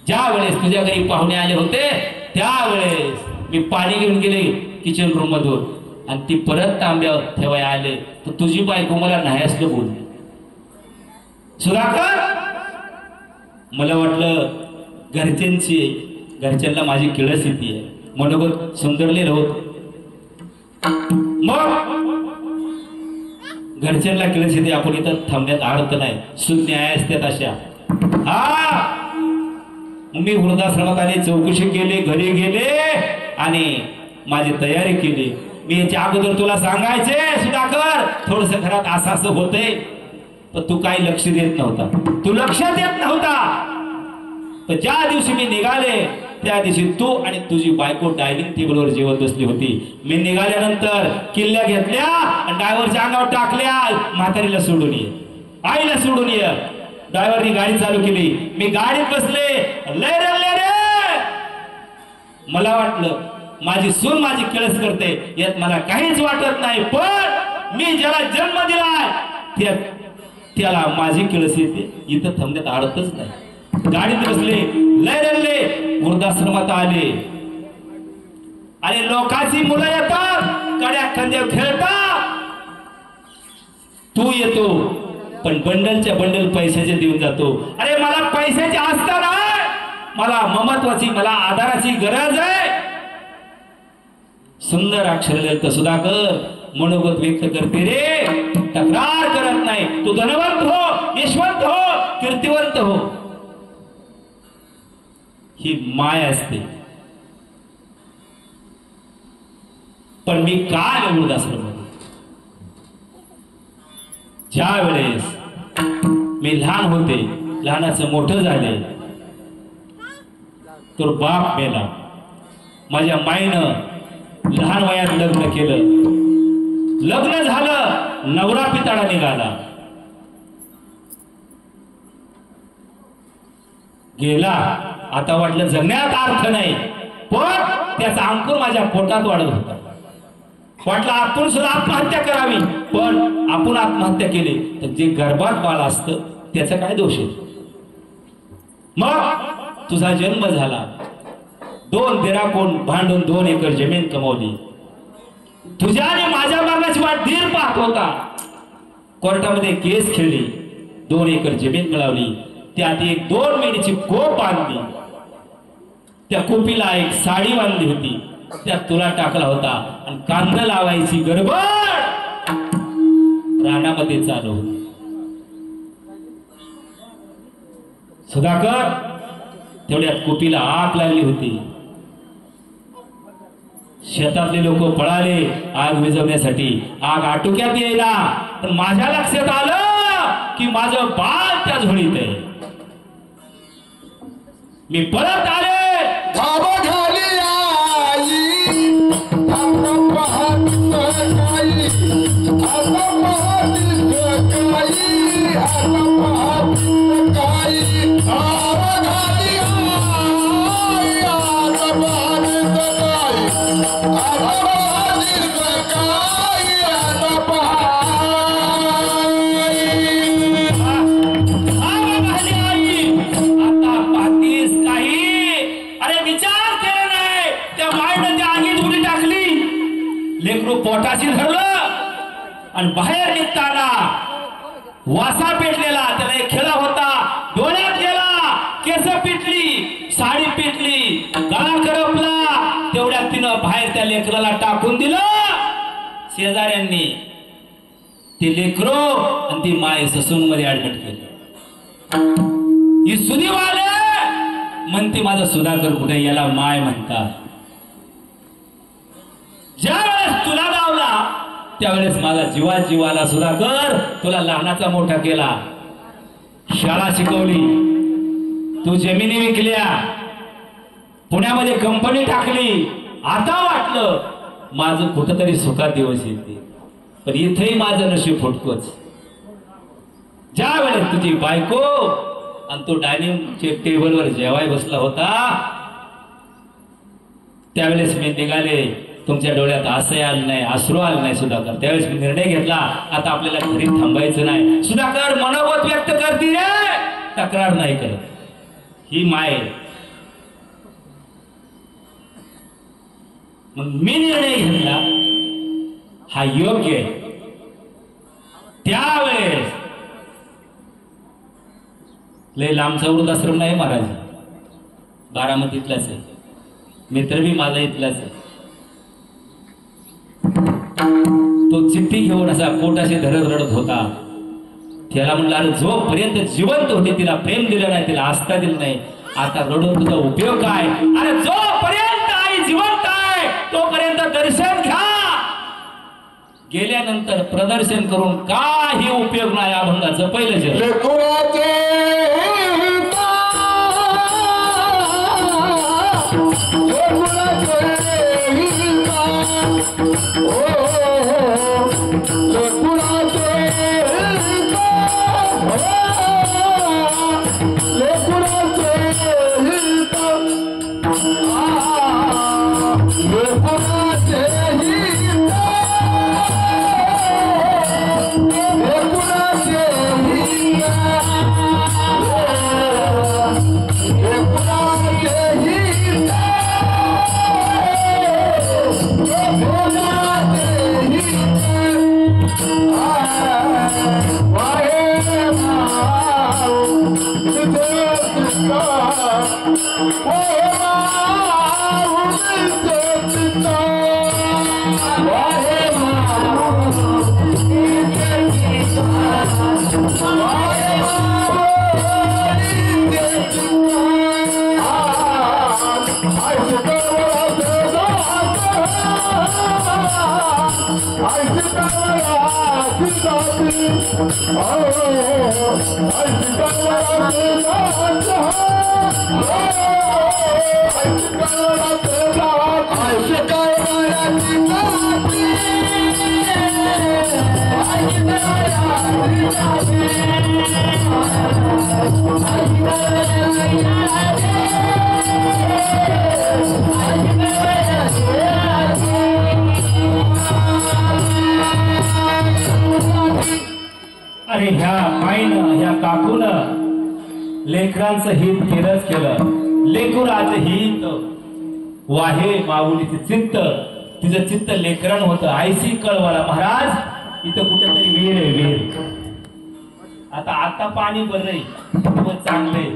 ज्या वेळेस तुझ्या घरी पाहुणे आले होते त्यावेळेस मी पाणी घेऊन गेले किचन रूम मधून आणि ती परत तांब्यावर ठेवायला आले तर तुझी बायको मला नाही असलं बोलली. सुधाकर मला वाटलं घरच्यांना माझी किळस येते, मनोगत सुंदरलेलं होत. मग घरच्यांना किळस येते, आपण इथं थांबण्यात अडत नाही. शून्य असतात अशा. हा मी वृद्धाश्रमात आले, चौकशी केली, घरी गेले आणि माझी तयारी केली. मी याच्या अगोदर तुला सांगायचे सुधाकर थोडस घरात असं होतंय, पण तू काही लक्ष देत नव्हता, तू लक्ष देत नव्हता. पण ज्या दिवशी मी निघाले त्या दिवशी तू आणि तुझी बायको डायनिंग टेबलवर जेवत बसली होती. मी निघाल्यानंतर किल्ल्या घेतल्या आणि ड्रायव्हरच्या अंगावर टाकल्या, म्हातारीला सोडून ये, आईला सोडून ये. ड्रायव्हरनी गाडी चालू केली, मी गाडीत बसले. लय रडले रे. मला वाटलं माझी सून माझी किळस करते, यात मला काहीच वाटत नाही. पण मी ज्याला जन्म दिलाय त्याला माझी किळस येते. इथं थांबण्यात अडतच नाही. गाडीत बसले, लय रडले. वृद्धाश्रमात आले आणि लोकांची मुलं येतात, कड्या खांद्यावर खेळतात. तू येतो पण बंडलच्या बंडल पैशाचे देऊन जातो. अरे मला पैशाची आस्था नाही, मला महत्वाची, मला आधाराची गरज आहे. सुंदर अक्षर लिहिलं सुधाकर, मनोगत व्यक्त करते रे, तक्रार करत नाही. तू धनवंत हो, यशवंत हो, कीर्तिवंत हो, ही माय असते. पण मी काल वृद्धाश्रमात ज्या वेळेस मी लहान होते, लहानाचं मोठं झाले, तर बाप मेला. माझ्या माईनं लहान वयात लग्न केलं. लग्न झालं, नवरा पिताळा निघाला, गेला. आता वाटलं जगण्यात अर्थ नाही, पण त्याचा अंकुर माझ्या पोटात वाढत होता. वाटलं आपण सुद्धा आत्महत्या करावी, पण आपण आत्महत्या केली तर जे गर्भात बाळ असतं त्याचा काय दोष आहे. मग तुझा जन्म झाला, 2 दिराकोण भांडून 2 एकर जमीन कमावली. तुझ्या आणि माझ्या मरणाची वाट धीर पाहत होता. कोर्टामध्ये केस खेळली, 2 एकर जमीन मिळवली. त्यात एक 2 महिन्याची कोप बांधली. त्या कोपीला एक साडी बांधली होती, त्यात तुला टाकला होता आणि कांदा लावायची गडबड रानामध्ये चालू होती. सुधाकर तेवढ्यात कोपीला आग लागली होती. शेतातले लोक पळाले आग विझवण्यासाठी, आग आटोक्यात येईना. पण माझ्या लक्षात आलं की माझं बाळ त्या झोळीत आहे. मी परत आले. धाबा खाली आई, आता पाहत सकाळी, आता पाहत सकाळी, आता पाहत सकाळी. धाबा खाली आई, आता पाहत सकाळी, आता पाहत सकाळी, आता पाहत. आता पाहतीस काही? अरे विचार केला नाही. त्या बाळनं त्या आगीत उडी टाकली, लेकरू पोटाशी धरलं आणि बाहेर निघताना वासा पेटलेला. त्याला एक खेळा होता, डोळ्यात गेला, केस पिटली, साडी पिटली, गळा करपला. तेवढ्यात तिनं बाहेर त्या लेकराला टाकून दिलं. शेजाऱ्यांनी ते लेकरो आणि ती माय ससून मध्ये ऍडमिट केलं. ही सुधीवाले म्हणते माझा सुधाकर कुठे, याला माय म्हणतात. ज्या वेळेस तुला लावला त्यावेळेस माझा जीवाला सुधाकर, तुला लहानाचा मोठा केला, शाळा शिकवली, तू जमिनी विकल्या, पुण्यामध्ये कंपनी टाकली. आता वाटलं माझं कुठंतरी सुखात दिवस येते, पण इथेही माझं नशीब फुटकोच. ज्या वेळेस तुझी बायको आणि तो डायनिंगच्या टेबलवर जेवाय बसला होता, त्यावेळेस मी निघाले. तुमच्या डोळ्यात असं आलं नाही, अश्रू आलं नाही सुधाकर. त्यावेळेस मी निर्णय घेतला, आता आपल्याला घरी थांबायचं नाही. सुधाकर मनोगत व्यक्त करते रे, तक्रार नाही करत. ही माय. मग मी निर्णय घेतला हा योग्य आहे. त्यावेळेस लय लांबचा वृद्धाश्रम नाही महाराज, बारामतीतलाच आहे. मित्र बी माझा इथलाच आहे. तो चिठ्ठी घेऊन असा पोटाशी धरत रडत होता. त्याला म्हणलं, अरे जोपर्यंत जिवंत होते तिला प्रेम दिलं नाही, तिला आस्था दिलं नाही, आता रडून तुझा उपयोग काय? अरे जोपर्यंत आई जिवंत आहे तोपर्यंत दर्शन घ्या. गेल्यानंतर प्रदर्शन करून काही उपयोग नाही. अभंगाचं पहिलं जग लेकराचे अरे ह्या माईनं ह्या काकूनं लेकरांचं हित केलंच केलं. लेकराचं हित वाहे माऊलीचे चित्त, तिचं चित्त लेकरान होतं. आयसी कळवाला महाराज इथं कुठेतरी विहीर आहे, विहीर. आता पाणी बरंय, खूपच चांगलंय.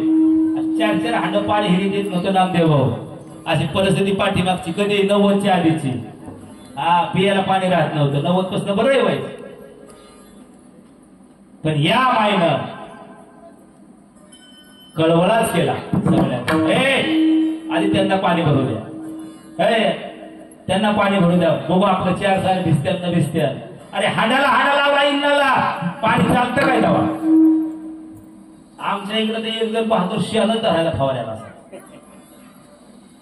4-4 हांड पाणी हिरी देत नव्हतं नामदेव भाऊ. अशी परिस्थिती पाठीमागची कधी 90च्या आधीची. हा, पियाला पाणी राहत नव्हतं. 90 पासून बरं व्हायचं. पण या माईनं कळवळाच केला सगळ्यांना. आधी त्यांना पाणी भरू द्या, त्यांना पाणी भरू द्या, बघू आपलं 4 साल भिजत्यात न भिजत्यात. अरे हांडा लावला इंनाला, पाणी चालतं काय दावा? आमच्या इकडे तर एक जण बहादूर शियाला धरायला फवाऱ्याला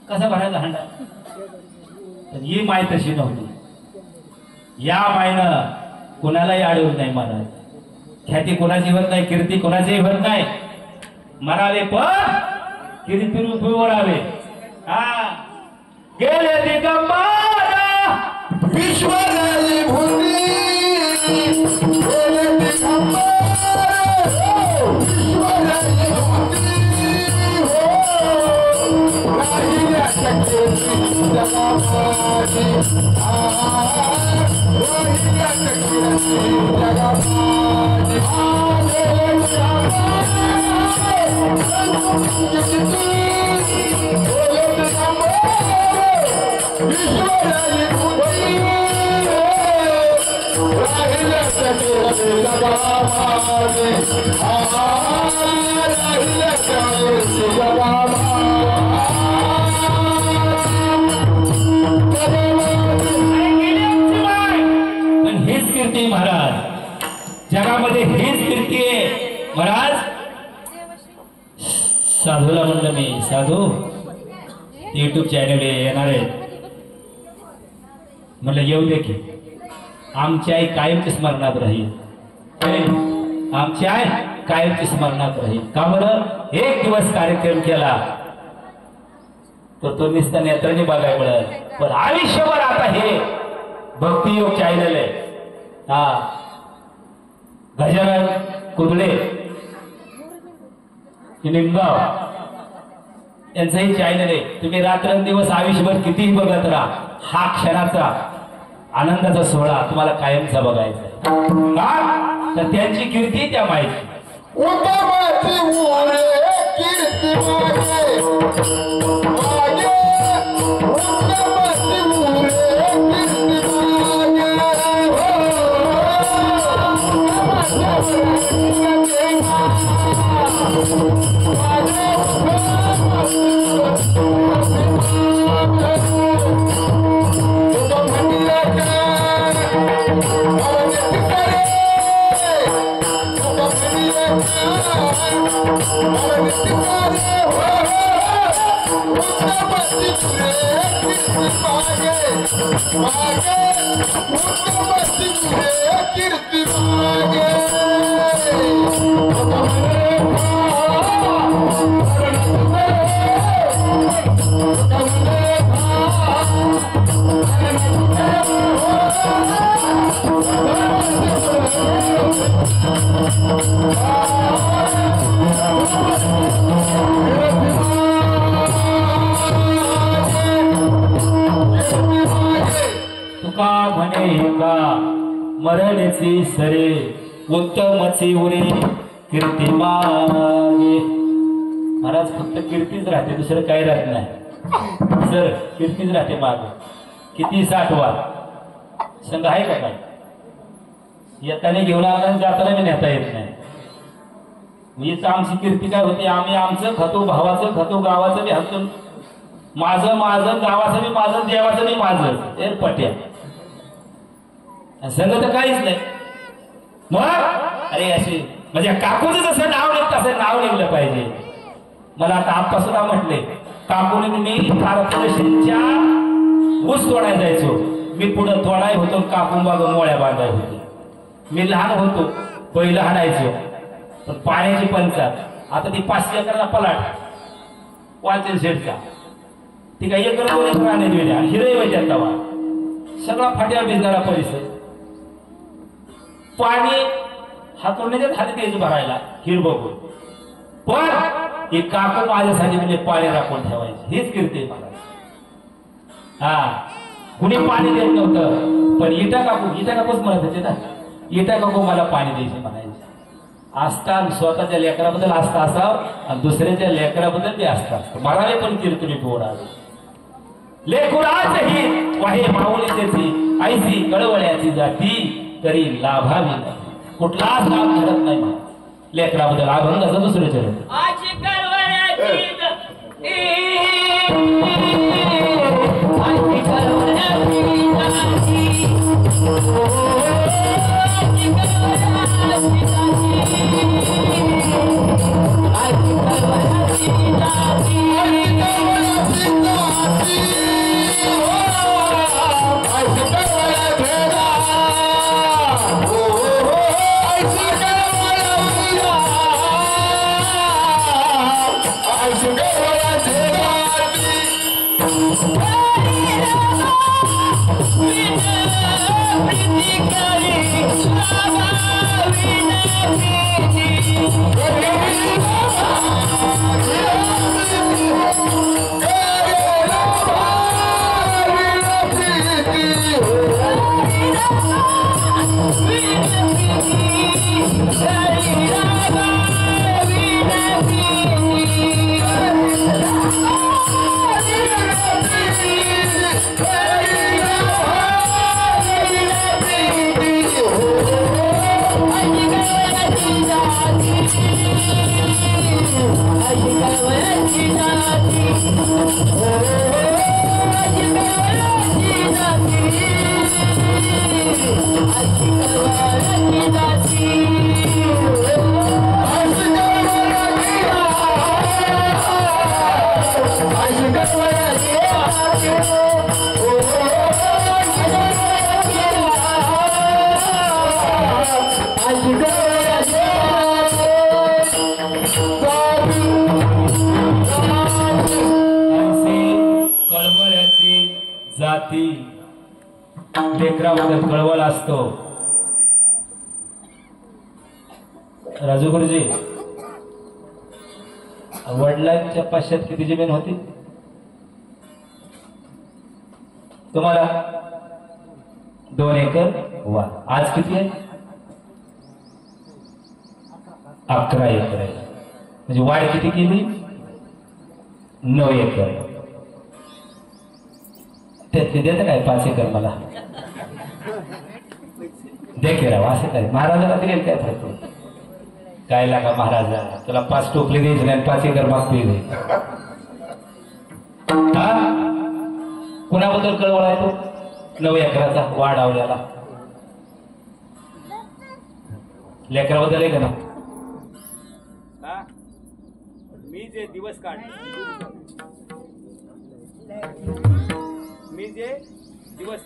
कसा भरायचा हांडा. पण ही माय तशी नव्हती. या मायनं कोणालाही अडवत नाही महाराज. ख्याती कोणाची होत नाही, कीर्ती कोणाची होत नाही. मरावे पण कीर्ती रूपी वळावे. हा, गेले दिगंबर विश्वराई भूमी, गेले दिगंबर विश्वराई भूमी, हो राहिल्या शक्तीची जगामध्ये, राहिल्या शक्तीची जगामध्ये. पण हेच कीर्ती महाराज, जगामध्ये हेच कीर्ती आहे महाराज. साधूला म्हणलं मी, साधू YouTube चॅनल येणार आहे, म्हणलं येऊ दे की आमची आई कायमची स्मरणात राहील. आमची आई कायमची स्मरणात राहील. का बरं? एक दिवस कार्यक्रम केला तर तो नुसता नेत्राने बघाय मिळत, पण आयुष्यभर आता हे भक्तियोग चॅनल आहे. हा गजानन कुदळे निमगाव यांचंही चॅनल आहे. तुम्ही रात्रंदिवस आयुष्यभर कितीही बघत राहा, हा क्षणाचा आनंदाचा सोहळा तुम्हाला कायमचा बघायचा आहे. का? तर त्यांची कीर्ती त्या माहिती. उत्तमाची उरे कीर्ती मागे मागे, उत्तमाची उरे कीर्ती कीर्ती तुका म्हणे का मरणेची सरे, उत्तमची उरे कीर्ती मागे. महाराज फक्त कीर्तीच राहते, दुसरं काही राहत नाही. सर कीर्तीच राहते मागे. किती साठवा संघ आहे का काय? येताना घेऊन आला, जाताना मी नेता येत नाही. हीच आमची कीर्ती काय होती? आम्ही आमचं खातो, भावाचं खातो, गावाचं बी हातो. माझं माझं, गावाचं बी माझं, देवाचं बी माझं. ते पट्या संघ तर काहीच नाही. मग अरे असे म्हणजे काकूचं जसं नाव निघतं तसं नाव निघलं पाहिजे. मला आता आप्पा सुद्धा म्हटले, काकूने मी कॉर्पोरेशनच्या ऊस तोडायला जायचो. मी पुढं तोडाय होतो, काकू बाग मोळ्या बांधाय होती. मी लहान होतो, बैल हाणायचो, पण पाण्याची पंचायत. आता ती 500 एकरचा पलाट वाचन शेडचा, ती काय एकर 2 एकर आणत वेळी हिरे वैद्यात तवा सगळा फाट्या भिजणारा परिसर. पाणी हातोडण्याच्या खाली तेज भरायला हिर बघून, पण हे काकू माझ्यासाठी म्हणजे पाणी राखून ठेवायचे. हीच कीर्ती मला. हा कुणी पाणी देत नव्हतं, पण इटा काकूच म्हणत होते ना, इटा काकू मला पाणी द्यायचे म्हणायचे. आस्था स्वतःच्या लेकराबद्दल आस्था असावं आणि दुसऱ्याच्या लेकराबद्दल ते आस्था असतं. मरावे पण कीर्तनी पोरावे लेकुराच ही वाहे माऊलीची ऐसी कळवळ्याची जाती, तरी लाभावी नाही. कुठलाच लाभ घडत नाही लेकराबद्दल. अभंगाचं दुसरं चरण. कळवळ्याची जाती लेकराबद्दल कळवळ असतो. राजू गुरुजी, वडिलांच्या पाश्चात किती जमीन होती तुम्हाला? 2 एकर. वा, आज किती आहे? 11 एकर आहे. म्हणजे वाढ किती केली? 9 एकर. त्यातली देतं काय 5 एकर मला? दे की राव, असं काय महाराजाला दिलेल काय फरक? काय लागा महाराजा, तुला 5 टोपले द्यायचे नाही, 5 एकर मागतोय. हा, कुणाबद्दल कळवळ आहे तो? 9 एकराचा वाढवल्याला लेकराबद्दल आहे का ना? मी जे दिवस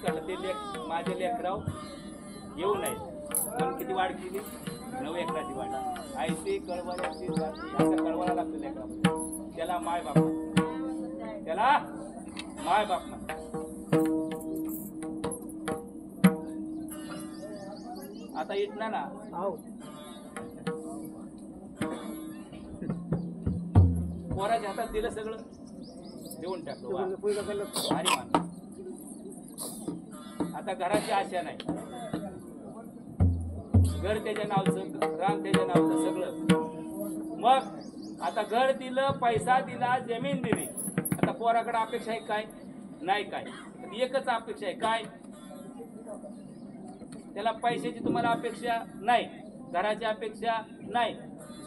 काढले, ते माझे लेकराव येऊ नये म्हणून किती वाढ केली? 9 एकराची वाढ. आयती कळवळ्याची जाती असं कळवळा लागतं लेकरामध्ये. त्याला माय बाप आता इथना ना पोराच्या हातात दिलं, सगळं देऊन टाकलं. भारी मान. आता घराची आशा नाही, घर त्याच्या नावचं, रान त्याच्या नावचं, सगळं. मग आता घर दिलं, पैसा दिला, जमीन दिली. आता पोराकडे अपेक्षा आहे काय? नाही काय. एकच अपेक्षा आहे काय? त्याला पैशाची तुम्हाला अपेक्षा नाही, घराची अपेक्षा नाही,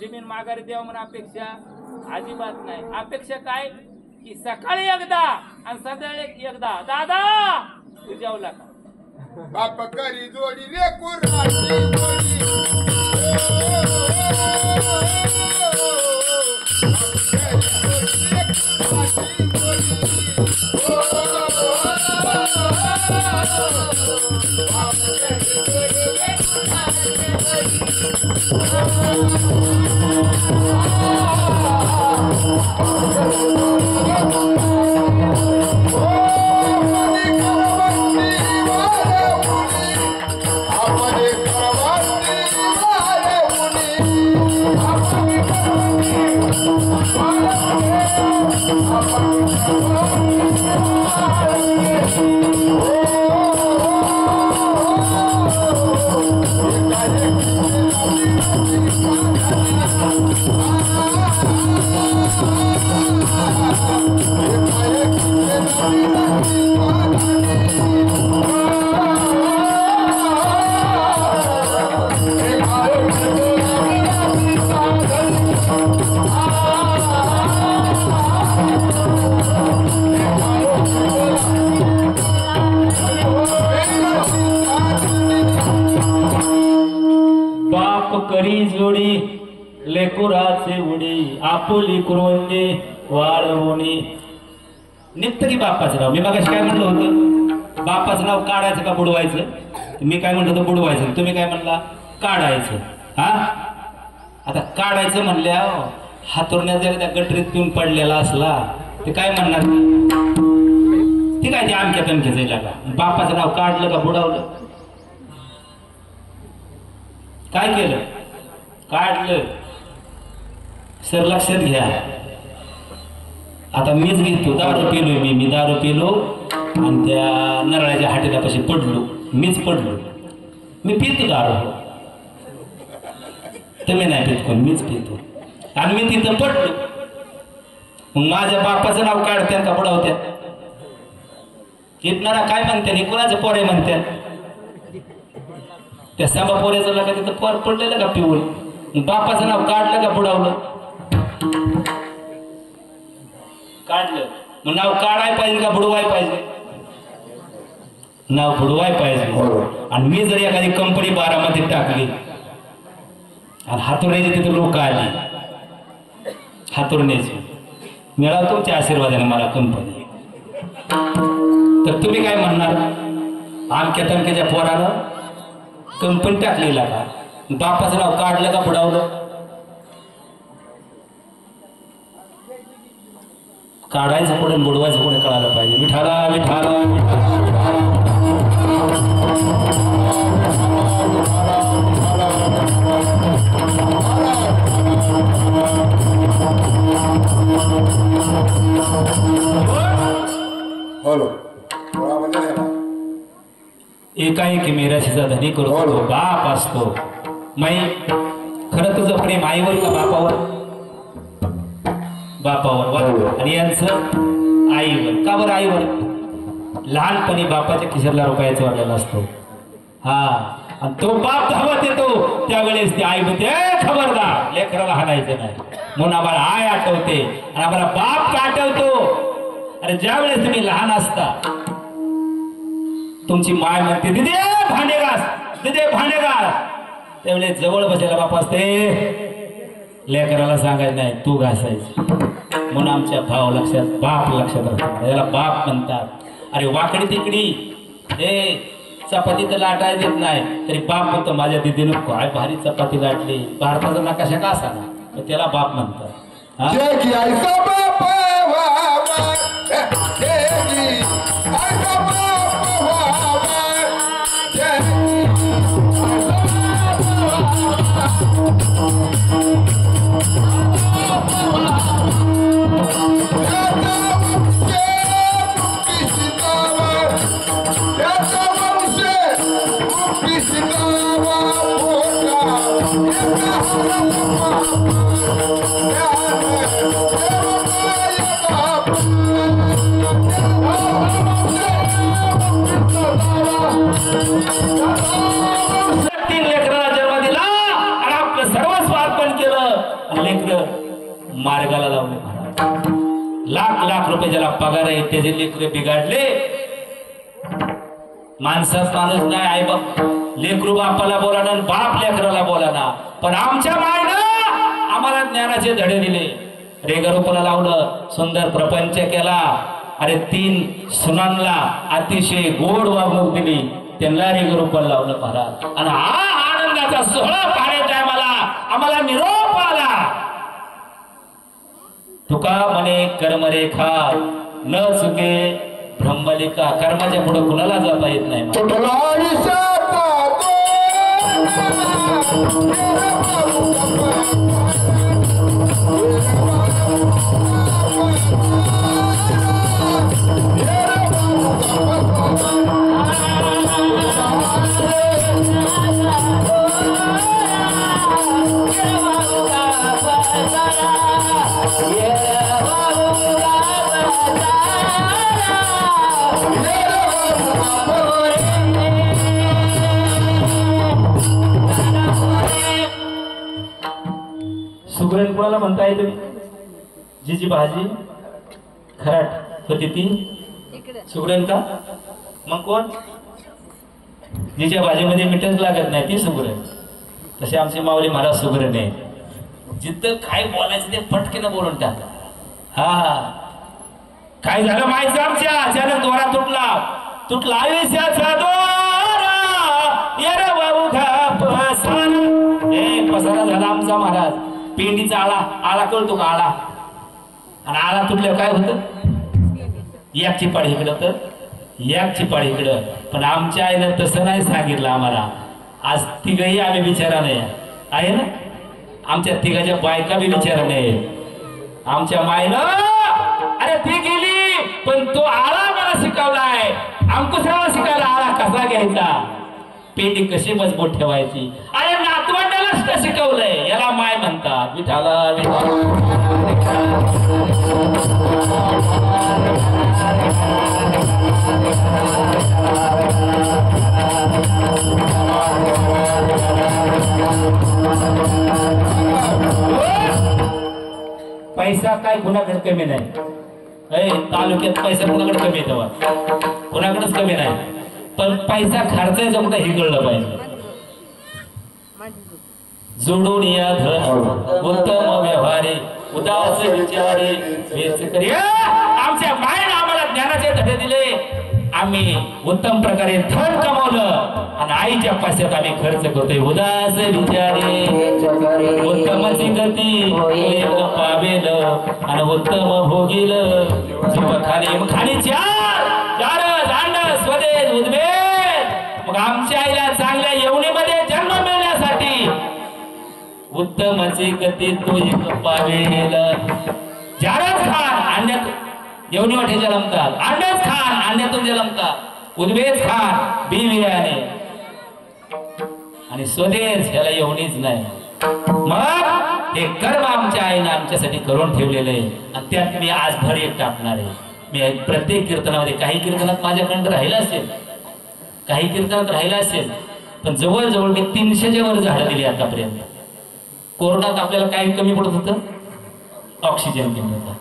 जमीन माघारी द्यावं म्हणून अपेक्षा अजिबात नाही. अपेक्षा काय? की सकाळी एकदा आणि संध्याकाळी एकदा, दादा तू जेवला का? बाप करी जोडी रे कुराची जोडी. करी जोडी लेकुराचे उडी आपुली कुरवंडी वाळवणी. निघतं की बापाचं नाव? मी मगाशी काय म्हणलं होतं? बापाचं नाव काढायचं का बुडवायचं? मी काय म्हणलं होतं? बुडवायचं. तुम्ही काय म्हणला? काढायचं. हा, आता काढायचं म्हणल्या हातोरण्यात जर त्या गटरीत पिऊन पडलेला असला ते काय म्हणणार? ते काय ते आमच्या तमक्याचं येईल का? बापाचं नाव काढलं का बुडवलं? काय केलं? काढलं. सर लक्षात घ्या, आता मीच घेतो दारू पिलोय. मी दारू पिलो आणि त्या नरळाच्या हाटेलापाशी पडलो. मीच पडलो. मी पितो दारू, तुम्ही नाही पित कोण, मीच पितो. आणि मी तिथं पडलो. मग माझ्या बापाचं नाव काढत्यात का बुडवत्यात? इथणारा काय म्हणते? कोणाचं पोरे म्हणतात? त्या सांबा पोऱ्याचं लगा तिथं पोर पडलेलं का पिऊन? बापाचं नाव काढलं का बुडवलं? काढलं. मग नाव काढाय पाहिजे का बुडवाय पाहिजे? नाव बुडवाय पाहिजे. आणि मी जर एखादी कंपनी बारामध्ये टाकली आणि हातोरण्याची तिथे लोक आली, हातोरण्याची मिळाव तुमच्या आशीर्वादाने मला कंपनी, तर तुम्ही काय म्हणणार? आमक्या तमक्याच्या पोरानं कंपनी टाकलेला का? बापाचं नाव काढलं का बुडवलं? काढायचं पुढे बुडवायचं पुढे कळायला पाहिजे. विठाला विठाला विठाला. हॅलो म्हणजे नाही ना. एकाएकी मिराशीचा धनी करतो तो बाप असतो. मै खरं तुझं प्रेम आईवर का बापावर? बापावर वा. आणि यांचं आईवर. का बरं आईवर? लहानपणी बापाच्या खिशातला रुपयाचा वाढलेला असतो. हा, आणि तो बाप धावत येतो त्यावेळेस ती आई म्हणते खबरदार लेकराला हाणायचं नाही. म्हणून आम्हाला आय आठवते आणि आम्हाला बाप का आठवतो? अरे ज्या वेळेस तुम्ही लहान असता तुमची माय म्हणते दिदे भांडे घास, दिदे भांडे घास. त्यावेळेस जवळ बसलेला बाप असते लेकराला सांगायचं नाही तू घासायची. म्हणून आमच्या भाव लक्षात बाप लक्षात राहतो. याला बाप म्हणतात. अरे वाकडी तिकडी हे चपाती तर लाटाय देत नाही तरी बाप म्हणतो माझ्या दिदीनं काय भारी चपाती लाटली. भारताचा नकाशा का असा ना त्याला बाप म्हणतात. हा? जगी ऐसा बाप व्हावा, जगी ऐसा बाप व्हावा, जगी तीन लेकराला जन्म दिला आणि आपलं सर्वस्व अर्पण केलं. लेकर मार्गाला लावले. लाख लाख रुपये ज्याला पगार आहे त्याचे लेकर बिघडले. माणसाच माणूस नाही. आई बाप लेकरू बापाला बोलाना, बाप लेकराला बोलाना. पण आमच्या मायनं आम्हाला ज्ञानाचे धडे दिले. रेगरूपाला लावलं, सुंदर प्रपंच केला. अरे तीन सुनांना अतिशय गोड वागणूक दिली. त्यांना रेगरूपाला लावलं महाराज. आणि हा आनंदाचा सोहळा पाहण्या टायमाला आम्हाला निरोप आला. तुका म्हणे कर्मरेखा न चुके ब्रह्मलेखा. कर्माच्या पुढे कुणाला जाता येत नाही. सुगरण कोणाला म्हणताय तुम्ही? जीची भाजी खराट होती ती सुगरण का? मग कोण? जिच्या भाजीमध्ये मीठच लागत नाही ती सुगरण. तसे आमचे माऊली महाराज सुगरण आहे. जिथं काय बोलायचं ते फटकेनं बोलून टाका. हा, काय झालं माहिती आमच्या अचानक दोरा तुटला आयुष्याचा दोरा येरा बाबू पसारा झाला आमचा महाराज. पेंडीचा आळा कळतो का? आळा. आणि आळा तुटल्यावर काय होतं? एक चिपाडी इकडं तर एक चिपाडी इकडं. पण आमच्या आईनं तसं नाही सांगितलं आम्हाला. आज तिघही आम्ही विचारा नाही आहे ना. आमच्या तिघाच्या बायका बी विचारा नाही. आमच्या मायनं अरे ती गेली पण तो आळा मला शिकवलाय. अंकुशाला शिकायला आळा कसा घ्यायचा, पेंडी कशी मजबूत ठेवायची. अरे नातवंडालाच शिकवलंय. याला माय म्हणतात. विठाला पैसा काय कुणाकडे कमी नाही. तालुक्यात पैसा कुणाकडे कमी येतो? कुणाकडेच कमी नाही. पण पैसा खर्चायचा कुठं हे कळलं पाहिजे. जोडून या धन उत्तम व्यवहारे उदास विचारे आमच्या मायने आम्हाला ज्ञानाचे धडे दिले. आम्ही उत्तम प्रकारे धन कमवलं आणि आईच्या पाशात आम्ही खर्च करतोय. उदास विचारे उत्तमची गती पावेल आणि उत्तम भोगील जीव खाली मग खाली चार दांड स्वदेश उद्भेद मग आमच्या आईला चांगल्या येवणीमध्ये जन्म मिळण्यासाठी उत्तमाची गती तो एक पावेल जारच खान आणण्यात येवणी वाटे जन्मतात अंडच खान आणण्यातून जन्मतात उद्भेद खान बियाणे आणि स्वदेश याला येवणीच नाही मग हे कर्म आमच्या आईने आमच्यासाठी करून ठेवलेलं आहे आणि त्यात मी आज भर एक टाकणार आहे मी प्रत्येक कीर्तनामध्ये काही कीर्तनात माझ्याकडे राहिला असेल काही कीर्तनात राहिला असेल पण जवळजवळ मी 300च्या वर झाडं दिली आतापर्यंत कोरोनात आपल्याला काही कमी पडत होतं ऑक्सिजन कमी होता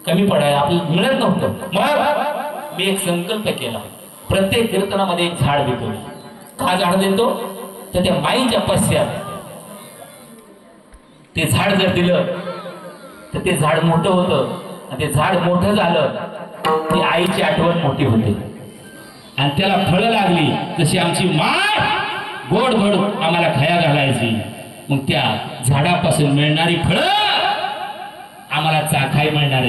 कमी पडायला आपल्याला मिळत नव्हतं मग मी एक संकल्प केला प्रत्येक कीर्तनामध्ये एक झाड देतो का झाड देतो तर त्या माईच्या पश्चात ते झाड जर दिलं तर ते झाड मोठं होतं आणि ते झाड मोठं झालं ती आईची आठवण मोठी होते आणि त्याला फळं लागली जशी आमची माय गोड गोड आम्हाला खाया घालायची मग त्या झाडापासून मिळणारी फळं आम्हाला चाखाय मिळणार